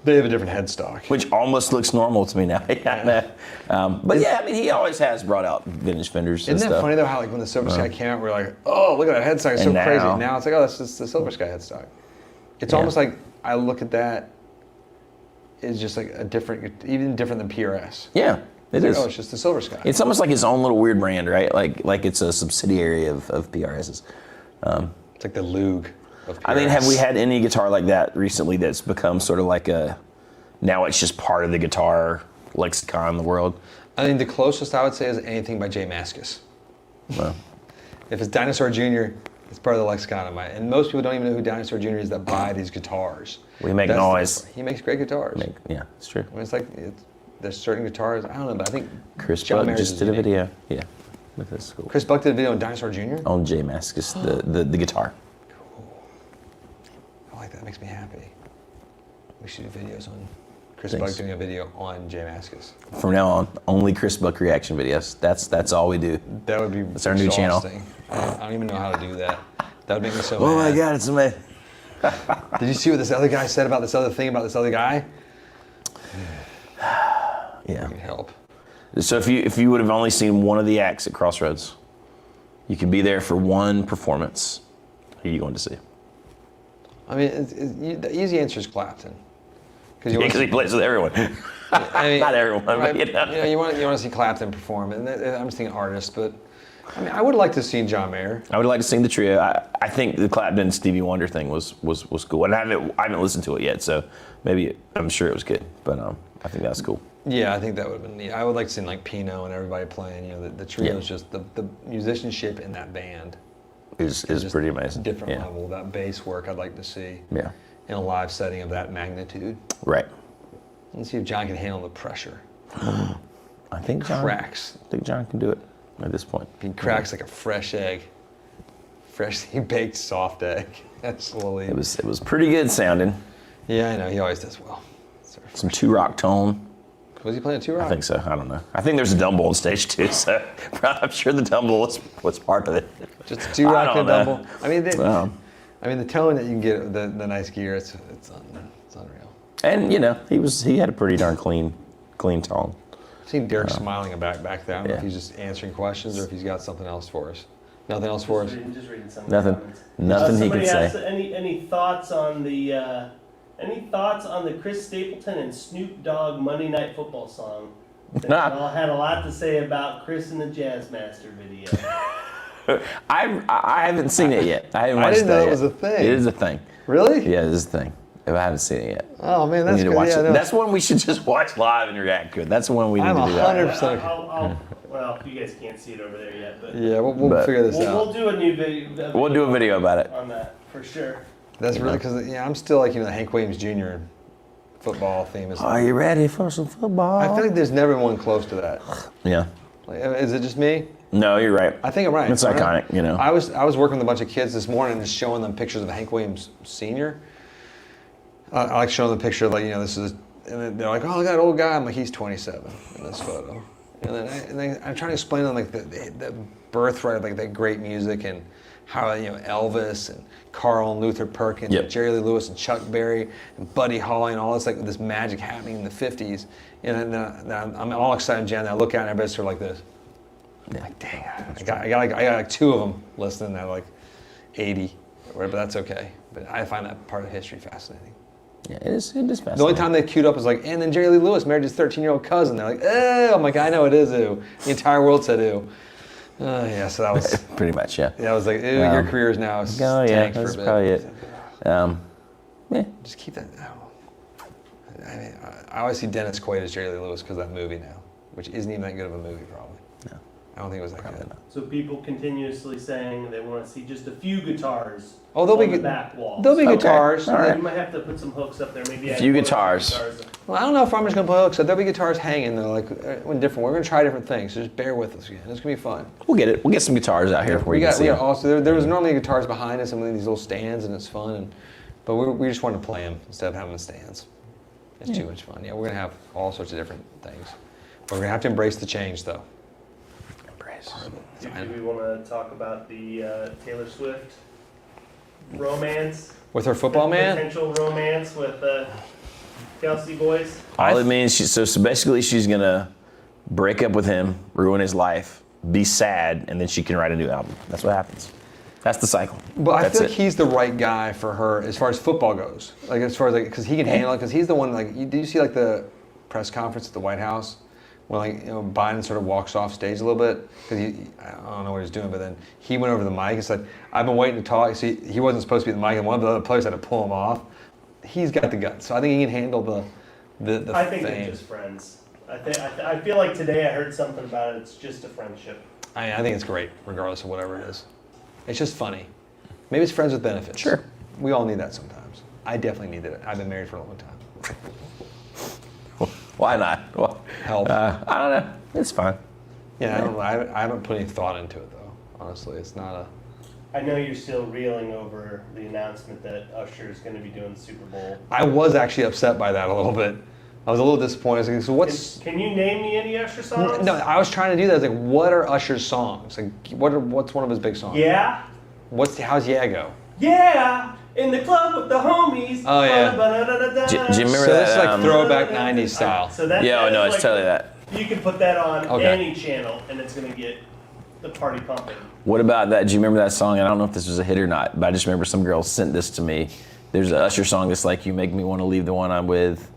Speaker 1: They have a different headstock.
Speaker 2: Which almost looks normal to me now. But yeah, I mean, he always has brought out vintage Fenders and
Speaker 1: Isn't that
Speaker 2: stuff.
Speaker 1: funny though? How like when the Silver Sky came out, we're like, oh, look at that headstock, it's so
Speaker 2: And now-
Speaker 1: crazy. Now it's like, oh, that's just the Silver Sky headstock. It's almost like I look at that as just like even different than PRS.
Speaker 2: Yeah, it is.
Speaker 1: Oh, it's just the Silver Sky.
Speaker 2: It's almost like its own little weird brand, right? Like it's a subsidiary of PRS's.
Speaker 1: It's like the Loog of PRS.
Speaker 2: I mean, have we had any guitar like that recently that's become sort of like now it's just part of the guitar lexicon in the world?
Speaker 1: I mean, the closest I would say is anything by Jay Mascis.
Speaker 2: Well,
Speaker 1: If it's Dinosaur Jr., it's part of the lexicon of mine. And most people don't even know who Dinosaur Jr. is that buy these guitars.
Speaker 2: we make
Speaker 1: That's
Speaker 2: noise.
Speaker 1: He makes great guitars.
Speaker 2: Yeah, it's true.
Speaker 1: I mean, it's like, there's certain guitars, I don't know, but I think
Speaker 2: Chris
Speaker 1: John
Speaker 2: Buck
Speaker 1: Mayer's
Speaker 2: just
Speaker 1: is
Speaker 2: did a
Speaker 1: unique.
Speaker 2: video. Yeah, with his school.
Speaker 1: Chris Buck did a video on Dinosaur Jr.?
Speaker 2: On J Mascis, the guitar.
Speaker 1: I like that, it makes me happy. We should do videos on Chris
Speaker 2: Thanks.
Speaker 1: Buck doing a video on Jay Mascis.
Speaker 2: From now on, only Chris Buck reaction videos. That's all we do.
Speaker 1: That would be
Speaker 2: our new channel.
Speaker 1: exhausting. I don't even know how to do that. That would make me so
Speaker 2: Oh my
Speaker 1: mad.
Speaker 2: God, it's amazing.
Speaker 1: Did you see what this other guy said about this other thing about this other guy?
Speaker 2: Yeah.
Speaker 1: Need help.
Speaker 2: So if you would have only seen one of the acts at Crossroads, you could be there for one performance. Who are you going to see?
Speaker 1: I mean, the easy answer is Clapton. Because
Speaker 2: Because he plays with everyone.
Speaker 1: I mean,
Speaker 2: Not everyone, but
Speaker 1: right,
Speaker 2: you know.
Speaker 1: you want to see Clapton perform, and I'm just thinking artists, but I mean, I would like to see John Mayer.
Speaker 2: I would like to sing the trio. I think the Clapton Stevie Wonder thing was cool, and I haven't listened to it yet, so maybe I'm sure it was good, but I think that's cool.
Speaker 1: Yeah, I think that would have been neat. I would like to see like Pino and everybody playing. You know, the trio is just the musicianship in that band
Speaker 2: Is
Speaker 1: just
Speaker 2: pretty amazing.
Speaker 1: Different
Speaker 2: Yeah.
Speaker 1: level. That bass work I'd like to see
Speaker 2: Yeah.
Speaker 1: in a live setting of that magnitude.
Speaker 2: Right.
Speaker 1: And see if John can handle the pressure.
Speaker 2: I think John can do it at this point.
Speaker 1: He cracks like a fresh egg, freshly baked soft egg. That's slowly.
Speaker 2: It was pretty good sounding.
Speaker 1: Yeah, I know. He always does well.
Speaker 2: Some 2-rock tone.
Speaker 1: Was he playing 2-rock?
Speaker 2: I think so. I don't know. I think there's a dumble on stage too, so I'm sure the dumble was part of it.
Speaker 1: Just 2-rock
Speaker 2: I don't
Speaker 1: and
Speaker 2: know.
Speaker 1: double. I mean, the tone that you can get, the nice gear, it's unreal.
Speaker 2: And he had a pretty darn clean tone.
Speaker 1: I've seen Derek smiling back there. I don't know if
Speaker 2: Yeah.
Speaker 1: he's just answering questions or if he's got something else for us. Nothing else for us?
Speaker 3: Just reading some
Speaker 2: Nothing.
Speaker 3: comments.
Speaker 2: Nothing he
Speaker 3: Somebody
Speaker 2: could
Speaker 3: asked,
Speaker 2: say.
Speaker 3: Any thoughts on the Chris Stapleton and Snoop Dogg Monday Night Football song? They all had a lot to say about Chris and the Jazzmaster video.
Speaker 2: I haven't seen it yet. I haven't
Speaker 1: I
Speaker 2: watched
Speaker 1: didn't know
Speaker 2: that
Speaker 1: it
Speaker 2: yet.
Speaker 1: was a thing.
Speaker 2: It is a thing.
Speaker 1: Really?
Speaker 2: Yeah, it is a thing. I haven't seen it yet.
Speaker 1: Oh man,
Speaker 2: We
Speaker 1: that's
Speaker 2: need to
Speaker 1: good.
Speaker 2: watch
Speaker 1: Yeah,
Speaker 2: it.
Speaker 1: no.
Speaker 2: That's one we should just watch live and react to it. That's one we need
Speaker 1: I'm
Speaker 2: to do that.
Speaker 1: 100%.
Speaker 3: Well, you guys can't see it over there yet, but
Speaker 1: Yeah, we'll
Speaker 2: But-
Speaker 1: figure this
Speaker 3: we'll
Speaker 1: out.
Speaker 3: do a new video.
Speaker 2: We'll do a video about it.
Speaker 3: on that for sure.
Speaker 1: That's really because I'm still like the Hank Williams Jr. football theme.
Speaker 2: Are you ready for some football?
Speaker 1: I feel like there's never one close to that.
Speaker 2: Yeah.
Speaker 1: Like, is it just me?
Speaker 2: No, you're right.
Speaker 1: I think I'm right.
Speaker 2: It's iconic, you know.
Speaker 1: I was working with a bunch of kids this morning and just showing them pictures of Hank Williams Sr. I like showing them a picture of, like, you know, this is, and they're like, oh, look at that old guy. I'm like, he's 27 in this photo. And then I'm trying to explain to them, like, the birthright of, like, that great music and how, you know, Elvis and Carl and Luther Perkins and Jerry Lee Lewis and Chuck Berry and Buddy Holly and all this, like, this magic happening in the 50s. And then I'm all excited, Jan, and I look out and everybody's sort of like this. I'm like, dang, I got like 2 of them listening at like 80 or whatever, but that's okay. But I find that part of history fascinating.
Speaker 2: Yeah, it is fascinating.
Speaker 1: The only time they queued up was like, and then Jerry Lee Lewis married his 13-year-old cousin. They're like, oh, I'm like, I know it is, ooh. The entire world said, ooh. Yeah, so that was...
Speaker 2: Pretty much, yeah.
Speaker 1: Yeah, I was like, ooh, your career is now tanked for a bit.
Speaker 2: That's probably it. Yeah.
Speaker 1: Just keep that... I mean, I always see Dennis Quaid as Jerry Lee Lewis because of that movie now, which isn't even that good of a movie, probably.
Speaker 2: No.
Speaker 1: I don't think it was that good.
Speaker 3: So people continuously saying they want to see just a few guitars
Speaker 1: Oh, there'll
Speaker 3: on
Speaker 1: be
Speaker 3: the back walls.
Speaker 1: There'll be guitars.
Speaker 2: All right.
Speaker 3: You might have to put some hooks up there. Maybe
Speaker 2: A few guitars.
Speaker 1: Well, I don't know if I'm just gonna play hooks. So there'll be guitars hanging. They're like when different. We're gonna try different things. So just bear with us again. It's gonna be fun.
Speaker 2: We'll get it. We'll get some guitars out here for you.
Speaker 1: We got also there was normally guitars behind us and these little stands, and it's fun. But we just wanted to play them instead of having the stands. It's too much fun. Yeah, we're gonna have all sorts of different things. But we're gonna have to embrace the change, though.
Speaker 2: Embrace.
Speaker 3: Do we want to talk about the Taylor Swift romance?
Speaker 1: With her football man?
Speaker 3: Potential romance with Kelsey boys?
Speaker 2: All it means, so basically she's going to break up with him, ruin his life, be sad, and then she can write a new album. That's what happens. That's the cycle.
Speaker 1: But I
Speaker 2: That's
Speaker 1: feel like he's the right guy for her as far as football goes. Like as far as like, because he can handle it. Because he's the one. Like, did you see like the press conference at the White House when like Biden sort of walks off stage a little bit because I don't know what he's doing, but then he went over the mic and said, "I've been waiting to talk." So he wasn't supposed to be at the mic, and one of the other players had to pull him off. He's got the guts, so I think he can handle the.
Speaker 3: I think
Speaker 1: fame.
Speaker 3: they're just friends. I feel like today I heard something about it. It's just a friendship.
Speaker 1: I think it's great, regardless of whatever it is. It's just funny. Maybe it's friends with benefits.
Speaker 2: Sure.
Speaker 1: We all need that sometimes. I definitely needed it. I've been married for a long time.
Speaker 2: Why not? Well,
Speaker 1: Help.
Speaker 2: I don't know. It's fine.
Speaker 1: Yeah, I haven't put any thought into it, though. Honestly, it's not a...
Speaker 3: I know you're still reeling over the announcement that Usher is going to be doing the Super Bowl.
Speaker 1: I was actually upset by that a little bit. I was a little disappointed. I was like, so what's...
Speaker 3: Can you name me any Usher songs?
Speaker 1: No, I was trying to do that. I was like, what are Usher's songs? Like, what's one of his big songs?
Speaker 3: Yeah?
Speaker 1: How's Yeah go?
Speaker 3: Yeah! In the club with the homies.
Speaker 1: Oh, yeah.
Speaker 2: Do you remember
Speaker 1: So
Speaker 2: that?
Speaker 1: it's like throwback 90s style.
Speaker 3: So that,
Speaker 2: Yeah,
Speaker 3: that
Speaker 2: no,
Speaker 3: is
Speaker 2: it's totally that.
Speaker 3: You can put that on
Speaker 1: Okay.
Speaker 3: any channel and it's going to get the party pumping.
Speaker 2: What about that? Do you remember that song? And I don't know if this was a hit or not, but I just remember some girl sent this to me. There's an Usher song that's like, you make me want to leave the one I'm with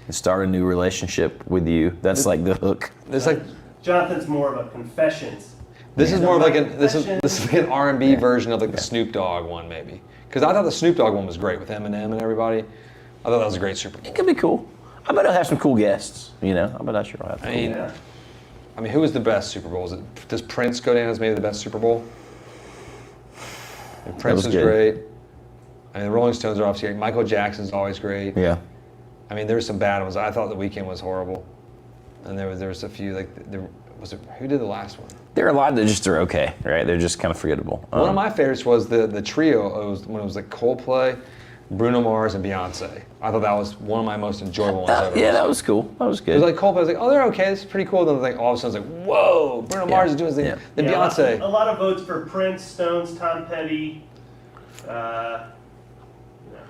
Speaker 2: and start a new relationship with you. That's like the hook.
Speaker 1: This like
Speaker 3: Jonathan's more of a confessions.
Speaker 1: this is more of like this is
Speaker 3: Confessions.
Speaker 1: like an R&B version of like the Snoop Dogg one maybe. Because I thought the Snoop Dogg one was great with Eminem and everybody. I thought that was a great Super Bowl.
Speaker 2: It could be cool. I bet he'll have some cool guests. You know, I bet Usher will have.
Speaker 1: I mean, who was the best Super Bowl? Does Prince go down as maybe the best Super Bowl? And Prince was
Speaker 2: good.
Speaker 1: great. I mean, the Rolling Stones are obviously great. Michael Jackson's always great.
Speaker 2: Yeah.
Speaker 1: I mean, there were some bad ones. I thought The Weeknd was horrible, and there was a few like who did the last one?
Speaker 2: There are a lot that just are okay, right? They're just kind of forgettable.
Speaker 1: One of my favorites was the trio. When it was like Coldplay, Bruno Mars, and Beyonce. I thought that was one of my most enjoyable ones ever.
Speaker 2: Yeah, that was cool. That was
Speaker 1: It
Speaker 2: good.
Speaker 1: was like Coldplay. I was like, oh, they're okay. This is pretty cool. Then like all of a sudden, it's like, whoa, Bruno Mars is doing his thing.
Speaker 2: Yeah.
Speaker 1: Then
Speaker 3: Yeah,
Speaker 1: Beyonce.
Speaker 3: A lot of votes for Prince, Stones, Tom Petty.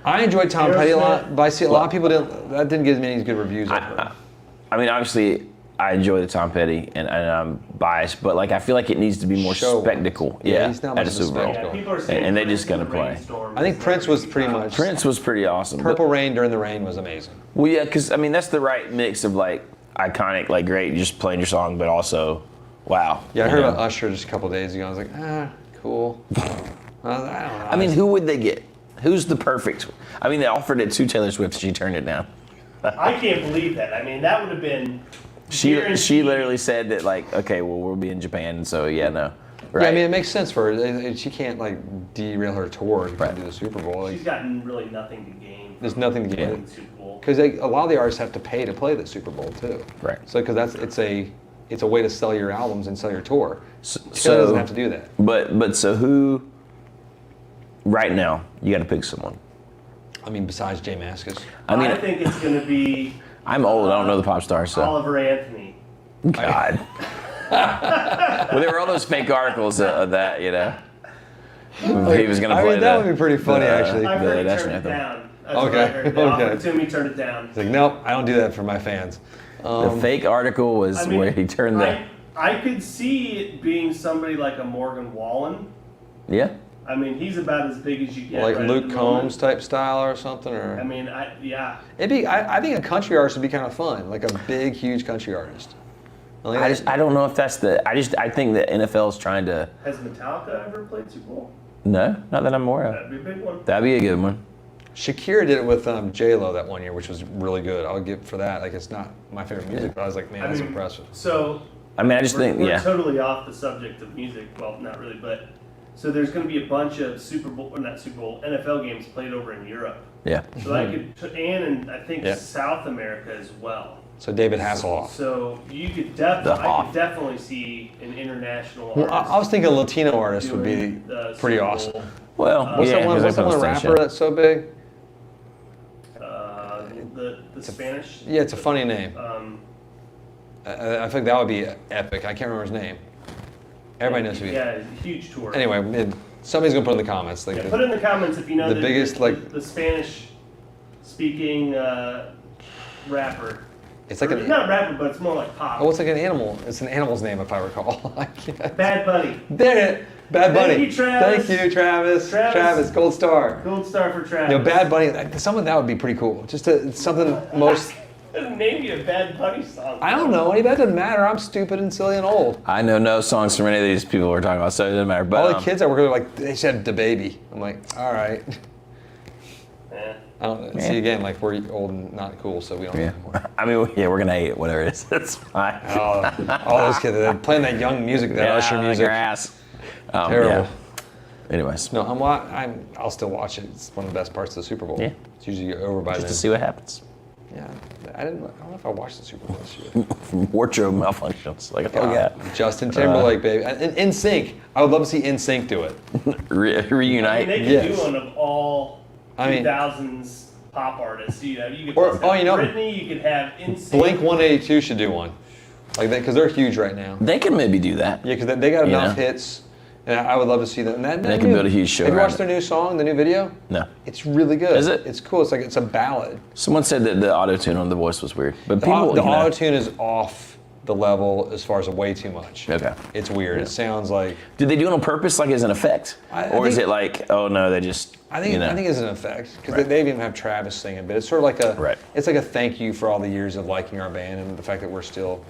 Speaker 1: I enjoyed Tom Petty a lot,
Speaker 3: Aerosmith.
Speaker 1: but I see a lot of people didn't get as many good reviews.
Speaker 2: I mean, obviously, I enjoy the Tom Petty, and I'm biased, but like I feel like it needs to be more
Speaker 1: Show.
Speaker 2: spectacle.
Speaker 1: Yeah, he's not
Speaker 2: at a
Speaker 1: much of a
Speaker 2: Super Bowl.
Speaker 1: spectacle.
Speaker 3: Yeah, people are saying
Speaker 2: And they
Speaker 3: Prince
Speaker 2: just gonna
Speaker 3: is a
Speaker 2: play.
Speaker 3: rainstorm.
Speaker 1: I think Prince was pretty much.
Speaker 2: Prince was pretty awesome.
Speaker 1: Purple Rain During the Rain was amazing.
Speaker 2: Well, yeah, because I mean that's the right mix of like iconic, like great, you're just playing your song, but also, wow.
Speaker 1: Yeah, I
Speaker 2: you
Speaker 1: heard
Speaker 2: know?
Speaker 1: about Usher just a couple days ago. I was like, cool. I don't know.
Speaker 2: I mean, who would they get? Who's the perfect? I mean, they offered it to Taylor Swift. She turned it down.
Speaker 3: I can't believe that. I mean, that would have been.
Speaker 2: She
Speaker 3: guaranteed.
Speaker 2: literally said that like, okay, well we'll be in Japan, so yeah, no. Right.
Speaker 1: Yeah, I mean, it makes sense for her. She can't like derail her tour. She can't do the Super Bowl. Like,
Speaker 3: She's gotten really nothing to gain.
Speaker 1: there's nothing to
Speaker 3: from
Speaker 1: gain.
Speaker 3: the Super Bowl. Bowl.
Speaker 1: Because a lot of the artists have to pay to play the Super Bowl too.
Speaker 2: Right.
Speaker 1: So because it's a way to sell your albums and sell your tour.
Speaker 2: So
Speaker 1: Taylor doesn't have to do that.
Speaker 2: But so who? Right now, you got to pick someone.
Speaker 1: I mean, besides Jay Mascis.
Speaker 3: I think it's going to be.
Speaker 2: I'm old. I don't know the pop stars. So.
Speaker 3: Oliver Anthony.
Speaker 2: God. Well, there were all those fake articles of that, He was going to play
Speaker 1: that would be pretty funny, actually.
Speaker 3: I've heard he
Speaker 2: national
Speaker 3: turned it
Speaker 2: anthem.
Speaker 3: down. That's what I heard. They offered it to him, he turned it down.
Speaker 1: It's like, nope, I don't do that for my fans.
Speaker 2: The fake article was where he turned the.
Speaker 3: I could see it being somebody like a Morgan Wallen.
Speaker 2: Yeah.
Speaker 3: I mean, he's about as big as you get.
Speaker 1: Like
Speaker 3: right
Speaker 1: Luke
Speaker 3: at the
Speaker 1: Combs
Speaker 3: moment.
Speaker 1: type style or something, or
Speaker 3: I mean, yeah.
Speaker 1: it'd be. I think a country artist would be kind of fun, like a big, huge country artist.
Speaker 2: I don't know if that's the. I think the NFL is trying to.
Speaker 3: Has Metallica ever played Super Bowl?
Speaker 2: No, not that I'm aware of.
Speaker 3: That'd be a big one.
Speaker 2: That'd be a good one.
Speaker 1: Shakira did it with J-Lo that one year, which was really good. I'll give for that. Like, it's not my favorite music, but I was like, man, that's impressive.
Speaker 3: So.
Speaker 2: I mean, I just think,
Speaker 3: we're totally off the subject of music. Well, not really, but so there's going to be a bunch of NFL games played over in Europe.
Speaker 2: Yeah.
Speaker 3: So I could, and I think South America as well.
Speaker 1: So David Hasselhoff.
Speaker 3: So you could I could definitely see an international artist.
Speaker 1: Well, I was thinking a Latino artist would be pretty awesome.
Speaker 2: Well,
Speaker 1: what's that one rapper that's so big?
Speaker 3: The Spanish.
Speaker 1: Yeah, it's a funny name. I think that would be epic. I can't remember his name. Everybody knows who he is.
Speaker 3: Yeah, huge tour.
Speaker 1: Anyway, somebody's gonna put in the comments. Like
Speaker 3: put in the comments if you know
Speaker 1: the biggest
Speaker 3: the Spanish-speaking rapper.
Speaker 1: It's like
Speaker 3: not rapper, but it's more like pop.
Speaker 1: Oh, it's like an animal. It's an animal's name, if I recall.
Speaker 3: Bad Bunny.
Speaker 1: Did it. Bad Bunny.
Speaker 3: Thank you, Travis.
Speaker 1: Thank you, Travis. Travis, gold star.
Speaker 3: Gold star for Travis.
Speaker 1: You know, Bad Bunny. Some of that would be pretty cool. Just something most.
Speaker 3: Name me a Bad Bunny song.
Speaker 1: I don't know. That doesn't matter. I'm stupid and silly and old.
Speaker 2: I know no songs from any of these people we're talking about, so it doesn't matter. But
Speaker 1: all the kids I work with are like, they said the baby. I'm like, all right. I don't see again. Like, we're old and not cool, so we don't know anymore.
Speaker 2: I mean, we're gonna hate it, whatever it is. That's fine.
Speaker 1: All those kids, they're playing that young music, that Usher music.
Speaker 2: Grass.
Speaker 1: Terrible.
Speaker 2: Yeah. Anyways.
Speaker 1: No, I'll still watch it. It's one of the best parts of the Super Bowl.
Speaker 2: Yeah.
Speaker 1: It's usually over by then.
Speaker 2: Just to see what happens.
Speaker 1: Yeah, I don't know if I watched the Super Bowl this year.
Speaker 2: Wardrobe malfunctions. Like, oh yeah.
Speaker 1: Justin Timberlake, baby. And NSYNC. I would love to see NSYNC do it.
Speaker 2: Reunite.
Speaker 3: I mean, they could do one of all 2000s pop artists. You could Britney, you could have NSYNC.
Speaker 1: Blink 182 should do one. Like that, because they're huge right now.
Speaker 2: They can maybe do that.
Speaker 1: Yeah, because they got enough hits. And I would love to see them.
Speaker 2: They can build a huge show.
Speaker 1: Have you watched their new song, the new video?
Speaker 2: No.
Speaker 1: It's really good.
Speaker 2: Is it?
Speaker 1: It's cool. It's a ballad.
Speaker 2: Someone said that the auto-tune on the voice was weird. But
Speaker 1: the auto-tune is off the level as far as way too much.
Speaker 2: Okay.
Speaker 1: It's weird. Yeah. It sounds like...
Speaker 2: Did they do it on purpose, like as an effect? Is it like, oh no, they just...
Speaker 1: I think it's an effect. Because they even have Travis singing. But it's sort of like it's like a thank you for all the years of liking our band and the fact that we're still...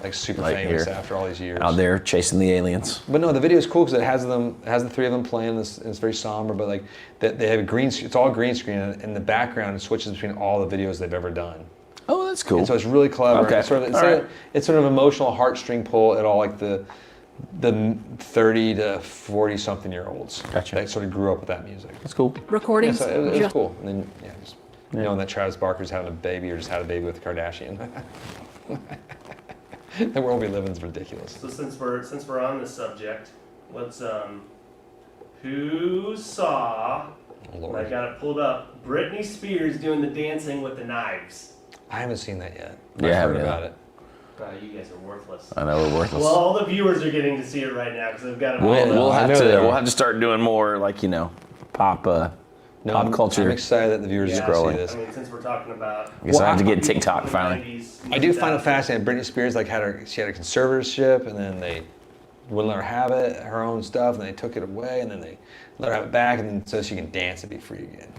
Speaker 1: like super famous after all these years.
Speaker 2: Out there chasing the aliens.
Speaker 1: But no, the video is cool because it has the three of them playing this, and it's very somber, but like they have a green, it's all green screen, and in the background it switches between all the videos they've ever done.
Speaker 2: Oh, that's cool.
Speaker 1: And so it's really clever.
Speaker 2: Okay.
Speaker 1: It's sort of emotional heartstring pull at all like the 30 to 40 something year olds.
Speaker 2: Gotcha.
Speaker 1: That sort of grew up with that music.
Speaker 2: That's cool.
Speaker 1: Yeah,
Speaker 4: Recordings.
Speaker 1: so it was cool. And then just knowing that Travis Barker's having a baby or just had a baby with Kardashian. The world we live in is ridiculous.
Speaker 3: So since we're on this subject, let's who saw?
Speaker 1: Lord.
Speaker 3: I got it pulled up. Britney Spears doing the dancing with the knives.
Speaker 1: I haven't seen that yet.
Speaker 2: Yeah,
Speaker 1: I've heard about it.
Speaker 3: Wow, you guys are worthless.
Speaker 2: I know we're worthless.
Speaker 3: Well, all the viewers are getting to see it right now because they've got it.
Speaker 2: We'll have to start doing more like pop culture.
Speaker 1: I'm excited that the viewers are
Speaker 2: scrolling.
Speaker 1: see this.
Speaker 3: I mean, since we're talking about,
Speaker 2: I guess I have to get TikTok finally.
Speaker 1: I do find it fascinating. Britney Spears had a conservatorship, and then they wouldn't let her have it, her own stuff, and they took it away, and then they let her have it back, and then so she can dance and be free again.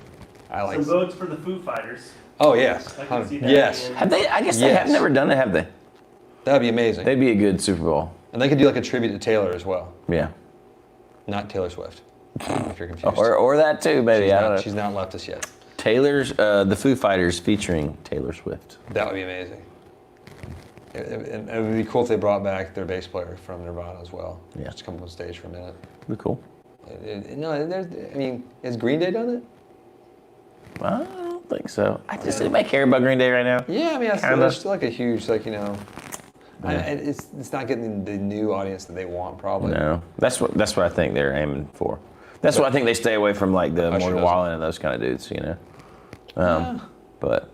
Speaker 1: I like.
Speaker 3: Some votes for the Foo Fighters.
Speaker 1: Oh yes,
Speaker 3: I can see that
Speaker 1: yes.
Speaker 3: again.
Speaker 2: Have they? I guess they have never done it, have they?
Speaker 1: That'd be amazing.
Speaker 2: They'd be a good Super Bowl.
Speaker 1: And they could do like a tribute to Taylor as well.
Speaker 2: Yeah.
Speaker 1: Not Taylor Swift. If you're confused.
Speaker 2: Or that too, maybe. I don't know.
Speaker 1: She's not left us yet.
Speaker 2: The Foo Fighters featuring Taylor Swift.
Speaker 1: That would be amazing. It would be cool if they brought back their bass player from Nirvana as well.
Speaker 2: Yeah.
Speaker 1: Just come up on stage for a minute.
Speaker 2: Be cool.
Speaker 1: Has Green Day done it?
Speaker 2: think so. I just anybody care about Green Day right now?
Speaker 1: Yeah, I mean,
Speaker 2: Kinda.
Speaker 1: there's still like a huge, like,
Speaker 2: Yeah.
Speaker 1: it's not getting the new audience that they want, probably.
Speaker 2: No, that's what I think they're aiming for. That's why I think they stay away from like the
Speaker 1: Usher
Speaker 2: Morgan
Speaker 1: doesn't.
Speaker 2: Wallen and those kind of dudes, But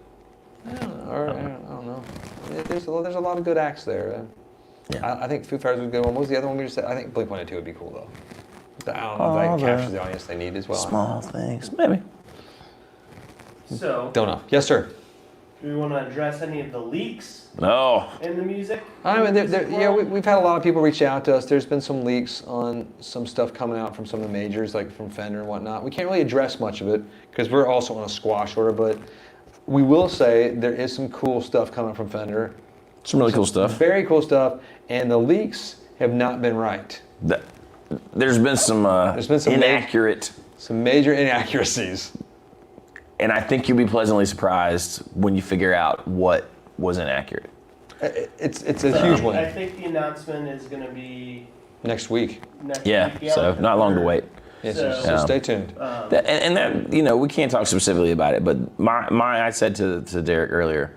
Speaker 1: I don't know. There's a lot of good acts there.
Speaker 2: Yeah.
Speaker 1: I think Foo Fighters was a good one. What was the other one we just said? I think Blink-182 would be cool, though. I don't know if that captures the audience they need as well.
Speaker 2: small things, maybe.
Speaker 3: So,
Speaker 1: Don't know. Yes, sir.
Speaker 3: do we want to address any of the leaks
Speaker 2: No.
Speaker 3: in the music?
Speaker 1: I mean, we've had a lot of people reach out to us. There's been some leaks on some stuff coming out from some of the majors, like from Fender and whatnot. We can't really address much of it because we're also on a squash order, but we will say there is some cool stuff coming from Fender.
Speaker 2: Some really cool stuff.
Speaker 1: Very cool stuff, and the leaks have not been right.
Speaker 2: There's been some inaccurate,
Speaker 1: Some major inaccuracies.
Speaker 2: and I think you'll be pleasantly surprised when you figure out what was inaccurate.
Speaker 1: It's a huge
Speaker 3: I
Speaker 1: one
Speaker 3: think the announcement is going to be
Speaker 1: next week.
Speaker 3: next
Speaker 2: Yeah,
Speaker 3: week.
Speaker 2: so not long to wait.
Speaker 1: Yes,
Speaker 3: So-
Speaker 1: so stay tuned.
Speaker 2: That, we can't talk specifically about it, but I said to Derek earlier,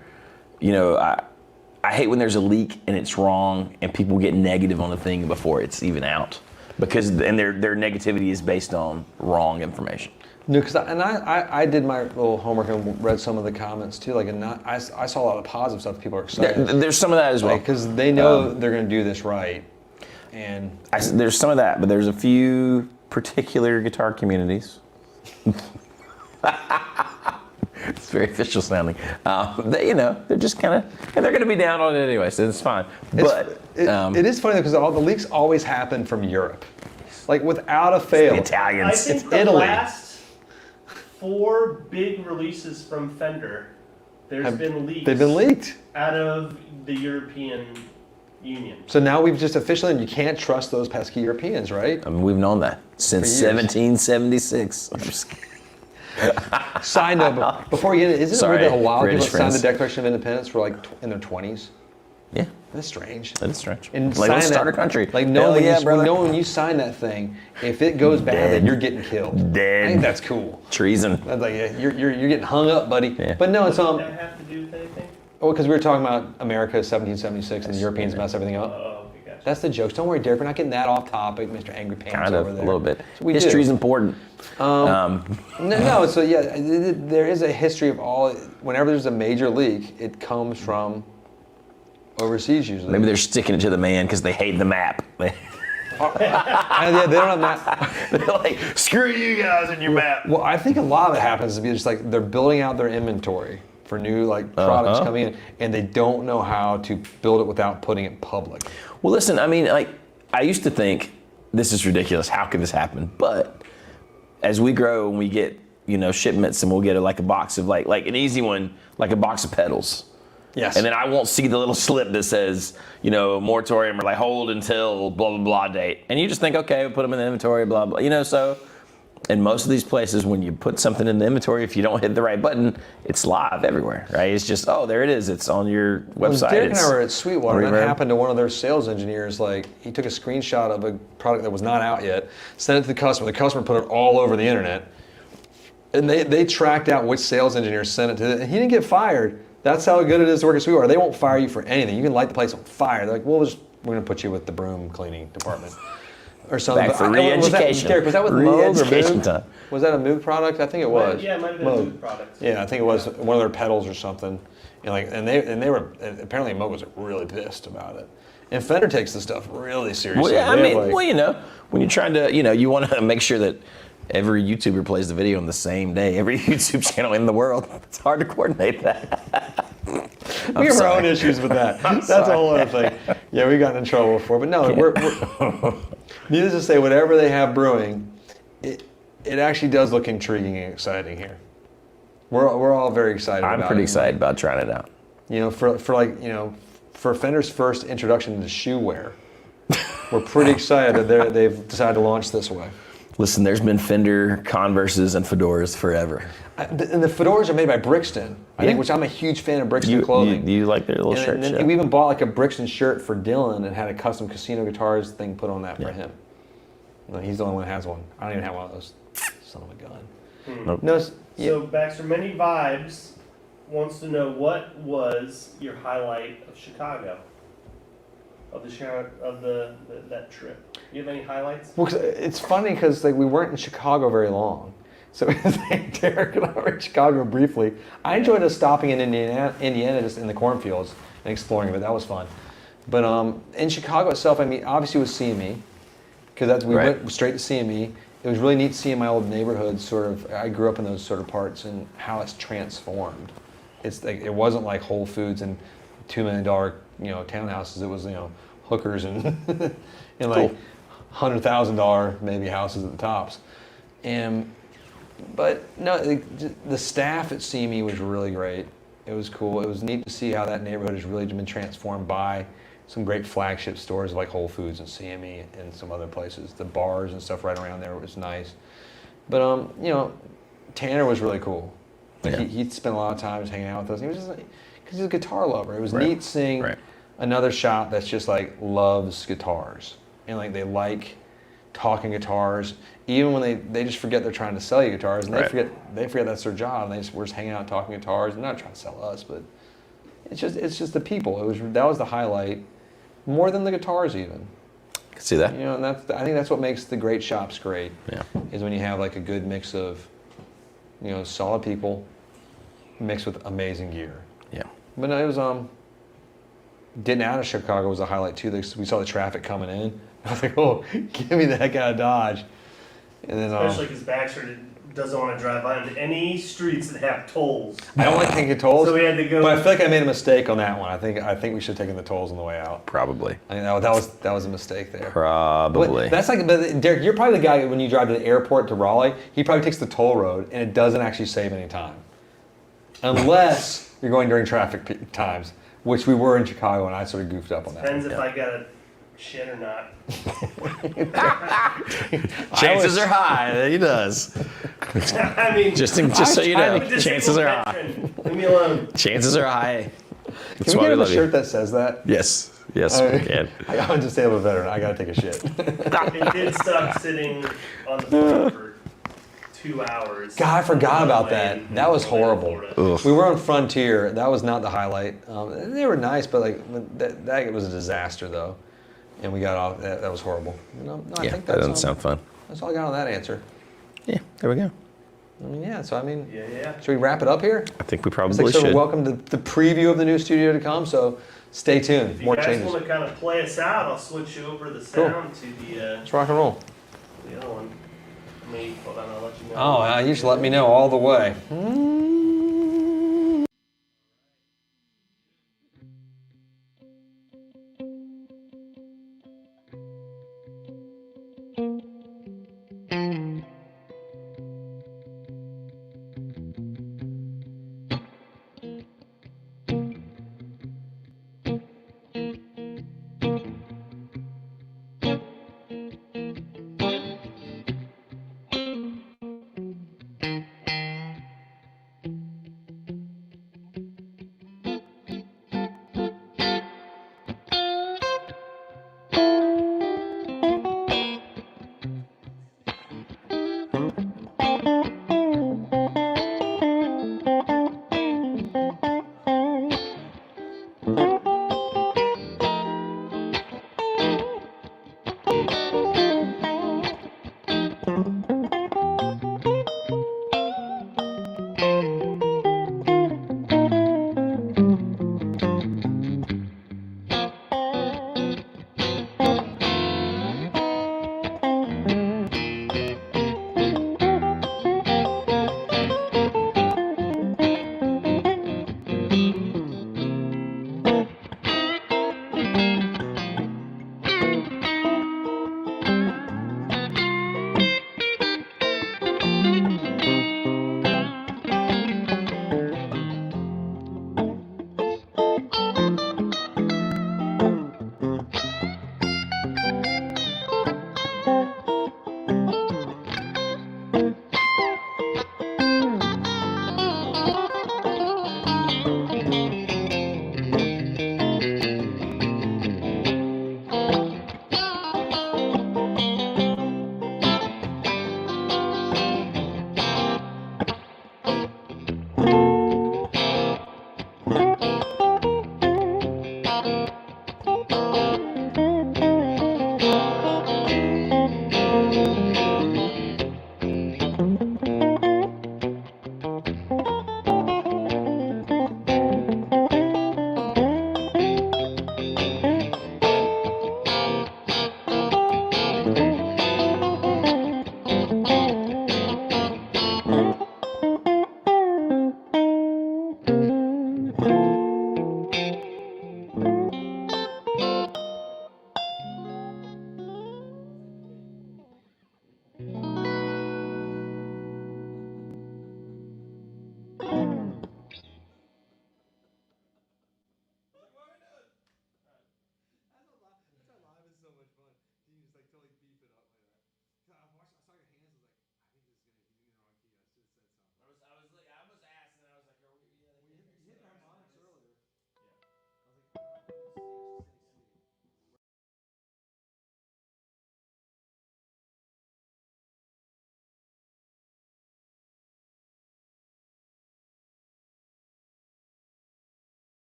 Speaker 2: I hate when there's a leak and it's wrong and people get negative on the thing before it's even out because their negativity is based on wrong information.
Speaker 1: No, because I did my little homework and read some of the comments too. Like, and I saw a lot of positive stuff. People are excited
Speaker 2: There's some of that as well.
Speaker 1: because they know they're going to do this right. And
Speaker 2: There's some of that, but there's a few particular guitar communities. It's very official sounding. They're just kind of, and they're going to be down on it anyway, so it's fine. But
Speaker 1: it is funny though because all the leaks always happen from Europe, like without a fail.
Speaker 3: I
Speaker 2: Italians.
Speaker 3: think the
Speaker 1: Italy.
Speaker 3: last 4 big releases from Fender, there's been leaks.
Speaker 1: They've been leaked.
Speaker 3: out of the European Union.
Speaker 1: So now we've just officially, and you can't trust those pesky Europeans, right?
Speaker 2: I mean, we've known that since
Speaker 1: For years.
Speaker 2: 1776. I'm just kidding.
Speaker 1: Side note, before you get it, isn't it
Speaker 2: Sorry,
Speaker 1: weird that a lot of people
Speaker 2: British
Speaker 1: that signed the
Speaker 2: friends.
Speaker 1: Declaration of Independence were like in their 20s?
Speaker 2: Yeah,
Speaker 1: That's strange.
Speaker 2: that is strange.
Speaker 1: And
Speaker 2: Like, let's
Speaker 1: sign
Speaker 2: start
Speaker 1: that-
Speaker 2: a country.
Speaker 1: Like, no,
Speaker 2: Hell
Speaker 1: when,
Speaker 2: yeah,
Speaker 1: you,
Speaker 2: brother.
Speaker 1: when you sign that thing, if it goes bad,
Speaker 2: Dead.
Speaker 1: then you're getting killed.
Speaker 2: Dead.
Speaker 1: I think that's cool.
Speaker 2: Treason.
Speaker 1: That's like you're getting hung up, buddy.
Speaker 2: Yeah.
Speaker 1: But no, it's
Speaker 3: Does that have to do with anything?
Speaker 1: because we were talking about America 1776 and the Europeans mess everything up.
Speaker 3: Oh, okay, gotcha.
Speaker 1: That's the jokes. Don't worry, Derek. We're not getting that off topic, Mr. Angry Pants
Speaker 2: Kind of,
Speaker 1: over
Speaker 2: a
Speaker 1: there.
Speaker 2: little bit.
Speaker 1: We
Speaker 2: History's
Speaker 1: do.
Speaker 2: important.
Speaker 1: No. So yeah, there is a history of all. Whenever there's a major leak, it comes from overseas usually.
Speaker 2: Maybe they're sticking it to the man because they hate the map.
Speaker 1: Yeah, they don't have that.
Speaker 2: They're like, screw you guys and your map.
Speaker 1: Well, I think a lot of it happens to be just like they're building out their inventory for new products coming in, and they don't know how to build it without putting it public.
Speaker 2: Well, listen, I mean, I used to think this is ridiculous. How could this happen? But as we grow and we get, shipments, and we'll get a box of like an easy one, like a box of pedals.
Speaker 1: Yes.
Speaker 2: And then I won't see the little slip that says, moratorium or like hold until blah, blah, blah date. And you just think, okay, we'll put them in the inventory, blah, blah. So in most of these places, when you put something in the inventory, if you don't hit the right button, it's live everywhere, right? It's just, oh, there it is. It's on your website.
Speaker 1: Derek and I were at Sweetwater, and that
Speaker 2: Reverb.
Speaker 1: happened to one of their sales engineers. Like, he took a screenshot of a product that was not out yet, sent it to the customer. The customer put it all over the internet. And they tracked out which sales engineer sent it to them. And he didn't get fired. That's how good it is to work at Sweetwater. They won't fire you for anything. You can light the place on fire. They're like, well, we're going to put you with the broom cleaning department. Or something.
Speaker 2: Back for
Speaker 1: But was that-
Speaker 2: re-education.
Speaker 1: Derek, was that with Moog or
Speaker 2: Re-education
Speaker 1: Moog?
Speaker 2: time.
Speaker 1: Was that a Moog product? I think it was.
Speaker 3: Yeah, it might have been a Moog product.
Speaker 1: Yeah, I think it was one of their pedals or something. And they were apparently Moog was really pissed about it. And Fender takes this stuff really seriously.
Speaker 2: Well, yeah,
Speaker 1: They have, like-
Speaker 2: when you're trying to, you want to make sure that every YouTuber plays the video on the same day, every YouTube channel in the world. It's hard to coordinate that.
Speaker 1: we have our own issues with that. That's a whole other thing. Yeah, we got in trouble before, but no, we're needless to say, whatever they have brewing, it actually does look intriguing and exciting here. We're all very excited.
Speaker 2: I'm
Speaker 1: about
Speaker 2: pretty
Speaker 1: it.
Speaker 2: excited about trying it out.
Speaker 1: For Fender's first introduction to shoe wear, we're pretty excited that they've decided to launch this way.
Speaker 2: Listen, there's been Fender, Converses, and Fedoras forever.
Speaker 1: And the fedoras are made by Brixton, I think,
Speaker 2: Yeah.
Speaker 1: which I'm a huge fan of Brixton clothing.
Speaker 2: You like their little
Speaker 1: And
Speaker 2: shirts?
Speaker 1: then
Speaker 2: Yeah.
Speaker 1: we even bought like a Brixton shirt for Dylan and had a custom Casino Guitars thing put on that for
Speaker 2: Yeah.
Speaker 1: him. No, he's the only one that has one. I don't even have one of those. Son of a gun.
Speaker 2: Nope.
Speaker 1: No,
Speaker 3: So Baxter, Many Vibes wants to know what was your highlight of Chicago, that trip. You have any highlights?
Speaker 1: well, 'cause it's funny because like we weren't in Chicago very long, so it was like Derek and I were in Chicago briefly. I enjoyed us stopping in Indiana, just in the cornfields and exploring it. That was fun. But in Chicago itself, I mean, obviously it was CME because we
Speaker 2: Right.
Speaker 1: went straight to CME. It was really neat seeing my old neighborhood. Sort of, I grew up in those sort of parts and how it's transformed. It's like it wasn't like Whole Foods and $2 million townhouses. It was hookers and and like $100,000 maybe houses at the tops. But no, the staff at CME was really great. It was cool. It was neat to see how that neighborhood has really been transformed by some great flagship stores like Whole Foods and CME and some other places. The bars and stuff right around there was nice. But Tanner was really cool.
Speaker 2: Yeah.
Speaker 1: He spent a lot of time just hanging out with us. He was just like, because he's a guitar lover. It was
Speaker 2: Right.
Speaker 1: neat seeing another shop that's just like loves guitars and like they like talking guitars, even when they just forget they're trying to sell you guitars and
Speaker 2: Right.
Speaker 1: they forget that's their job and we're just hanging out talking guitars and not trying to sell us, but it's just the people. That was the highlight more than the guitars even.
Speaker 2: I can see that.
Speaker 1: And I think that's what makes the great shops great.
Speaker 2: Yeah.
Speaker 1: Is when you have like a good mix of solid people mixed with amazing gear.
Speaker 2: Yeah.
Speaker 1: But no, it was getting out of Chicago was a highlight too. We saw the traffic coming in. I was like, oh, get me the heck out of Dodge. And then
Speaker 3: Especially because Baxter doesn't want to drive on any streets that have tolls.
Speaker 1: I don't like taking tolls.
Speaker 3: So we had to go.
Speaker 1: But I feel like I made a mistake on that one. I think we should have taken the tolls on the way out.
Speaker 2: Probably.
Speaker 1: I mean, that was a mistake there.
Speaker 2: Probably.
Speaker 1: But Derek, you're probably the guy when you drive to the airport to Raleigh, he probably takes the toll road and it doesn't actually save any time. Unless you're going during traffic times, which we were in Chicago and I sort of goofed up on that.
Speaker 3: Depends if I got a shit or not.
Speaker 2: Chances are high that he does.
Speaker 3: I mean,
Speaker 2: Just so you know,
Speaker 3: I'm a
Speaker 2: chances are high.
Speaker 3: veteran. Leave me alone.
Speaker 2: Chances are high. That's
Speaker 1: Can we
Speaker 2: why
Speaker 1: get him a
Speaker 2: love
Speaker 1: shirt
Speaker 2: you.
Speaker 1: that says that?
Speaker 2: Yes, we can.
Speaker 1: I'm a disabled veteran. I gotta take a shit.
Speaker 3: It did suck sitting on the phone for 2 hours.
Speaker 1: God, I forgot about that. That was horrible.
Speaker 2: Ugh.
Speaker 1: We were on Frontier. That was not the highlight. They were nice, but like that was a disaster though. And we got off. That was horrible. I
Speaker 2: Yeah,
Speaker 1: think
Speaker 2: that doesn't sound fun.
Speaker 1: That's all I got on that answer.
Speaker 2: Yeah, there we go.
Speaker 1: I mean, yeah. So I mean,
Speaker 3: Yeah.
Speaker 1: should we wrap it up here?
Speaker 2: I think we
Speaker 1: It's
Speaker 2: probably
Speaker 1: like sort
Speaker 2: should.
Speaker 1: of welcome to the preview of the new studio to come. So stay tuned.
Speaker 3: If you
Speaker 1: More
Speaker 3: guys
Speaker 1: changes.
Speaker 3: want to kind of play us out, I'll switch over the sound to
Speaker 1: Let's rock and roll.
Speaker 3: the other one. Hold on, I'll let you know.
Speaker 1: Oh, you should let me know all the way.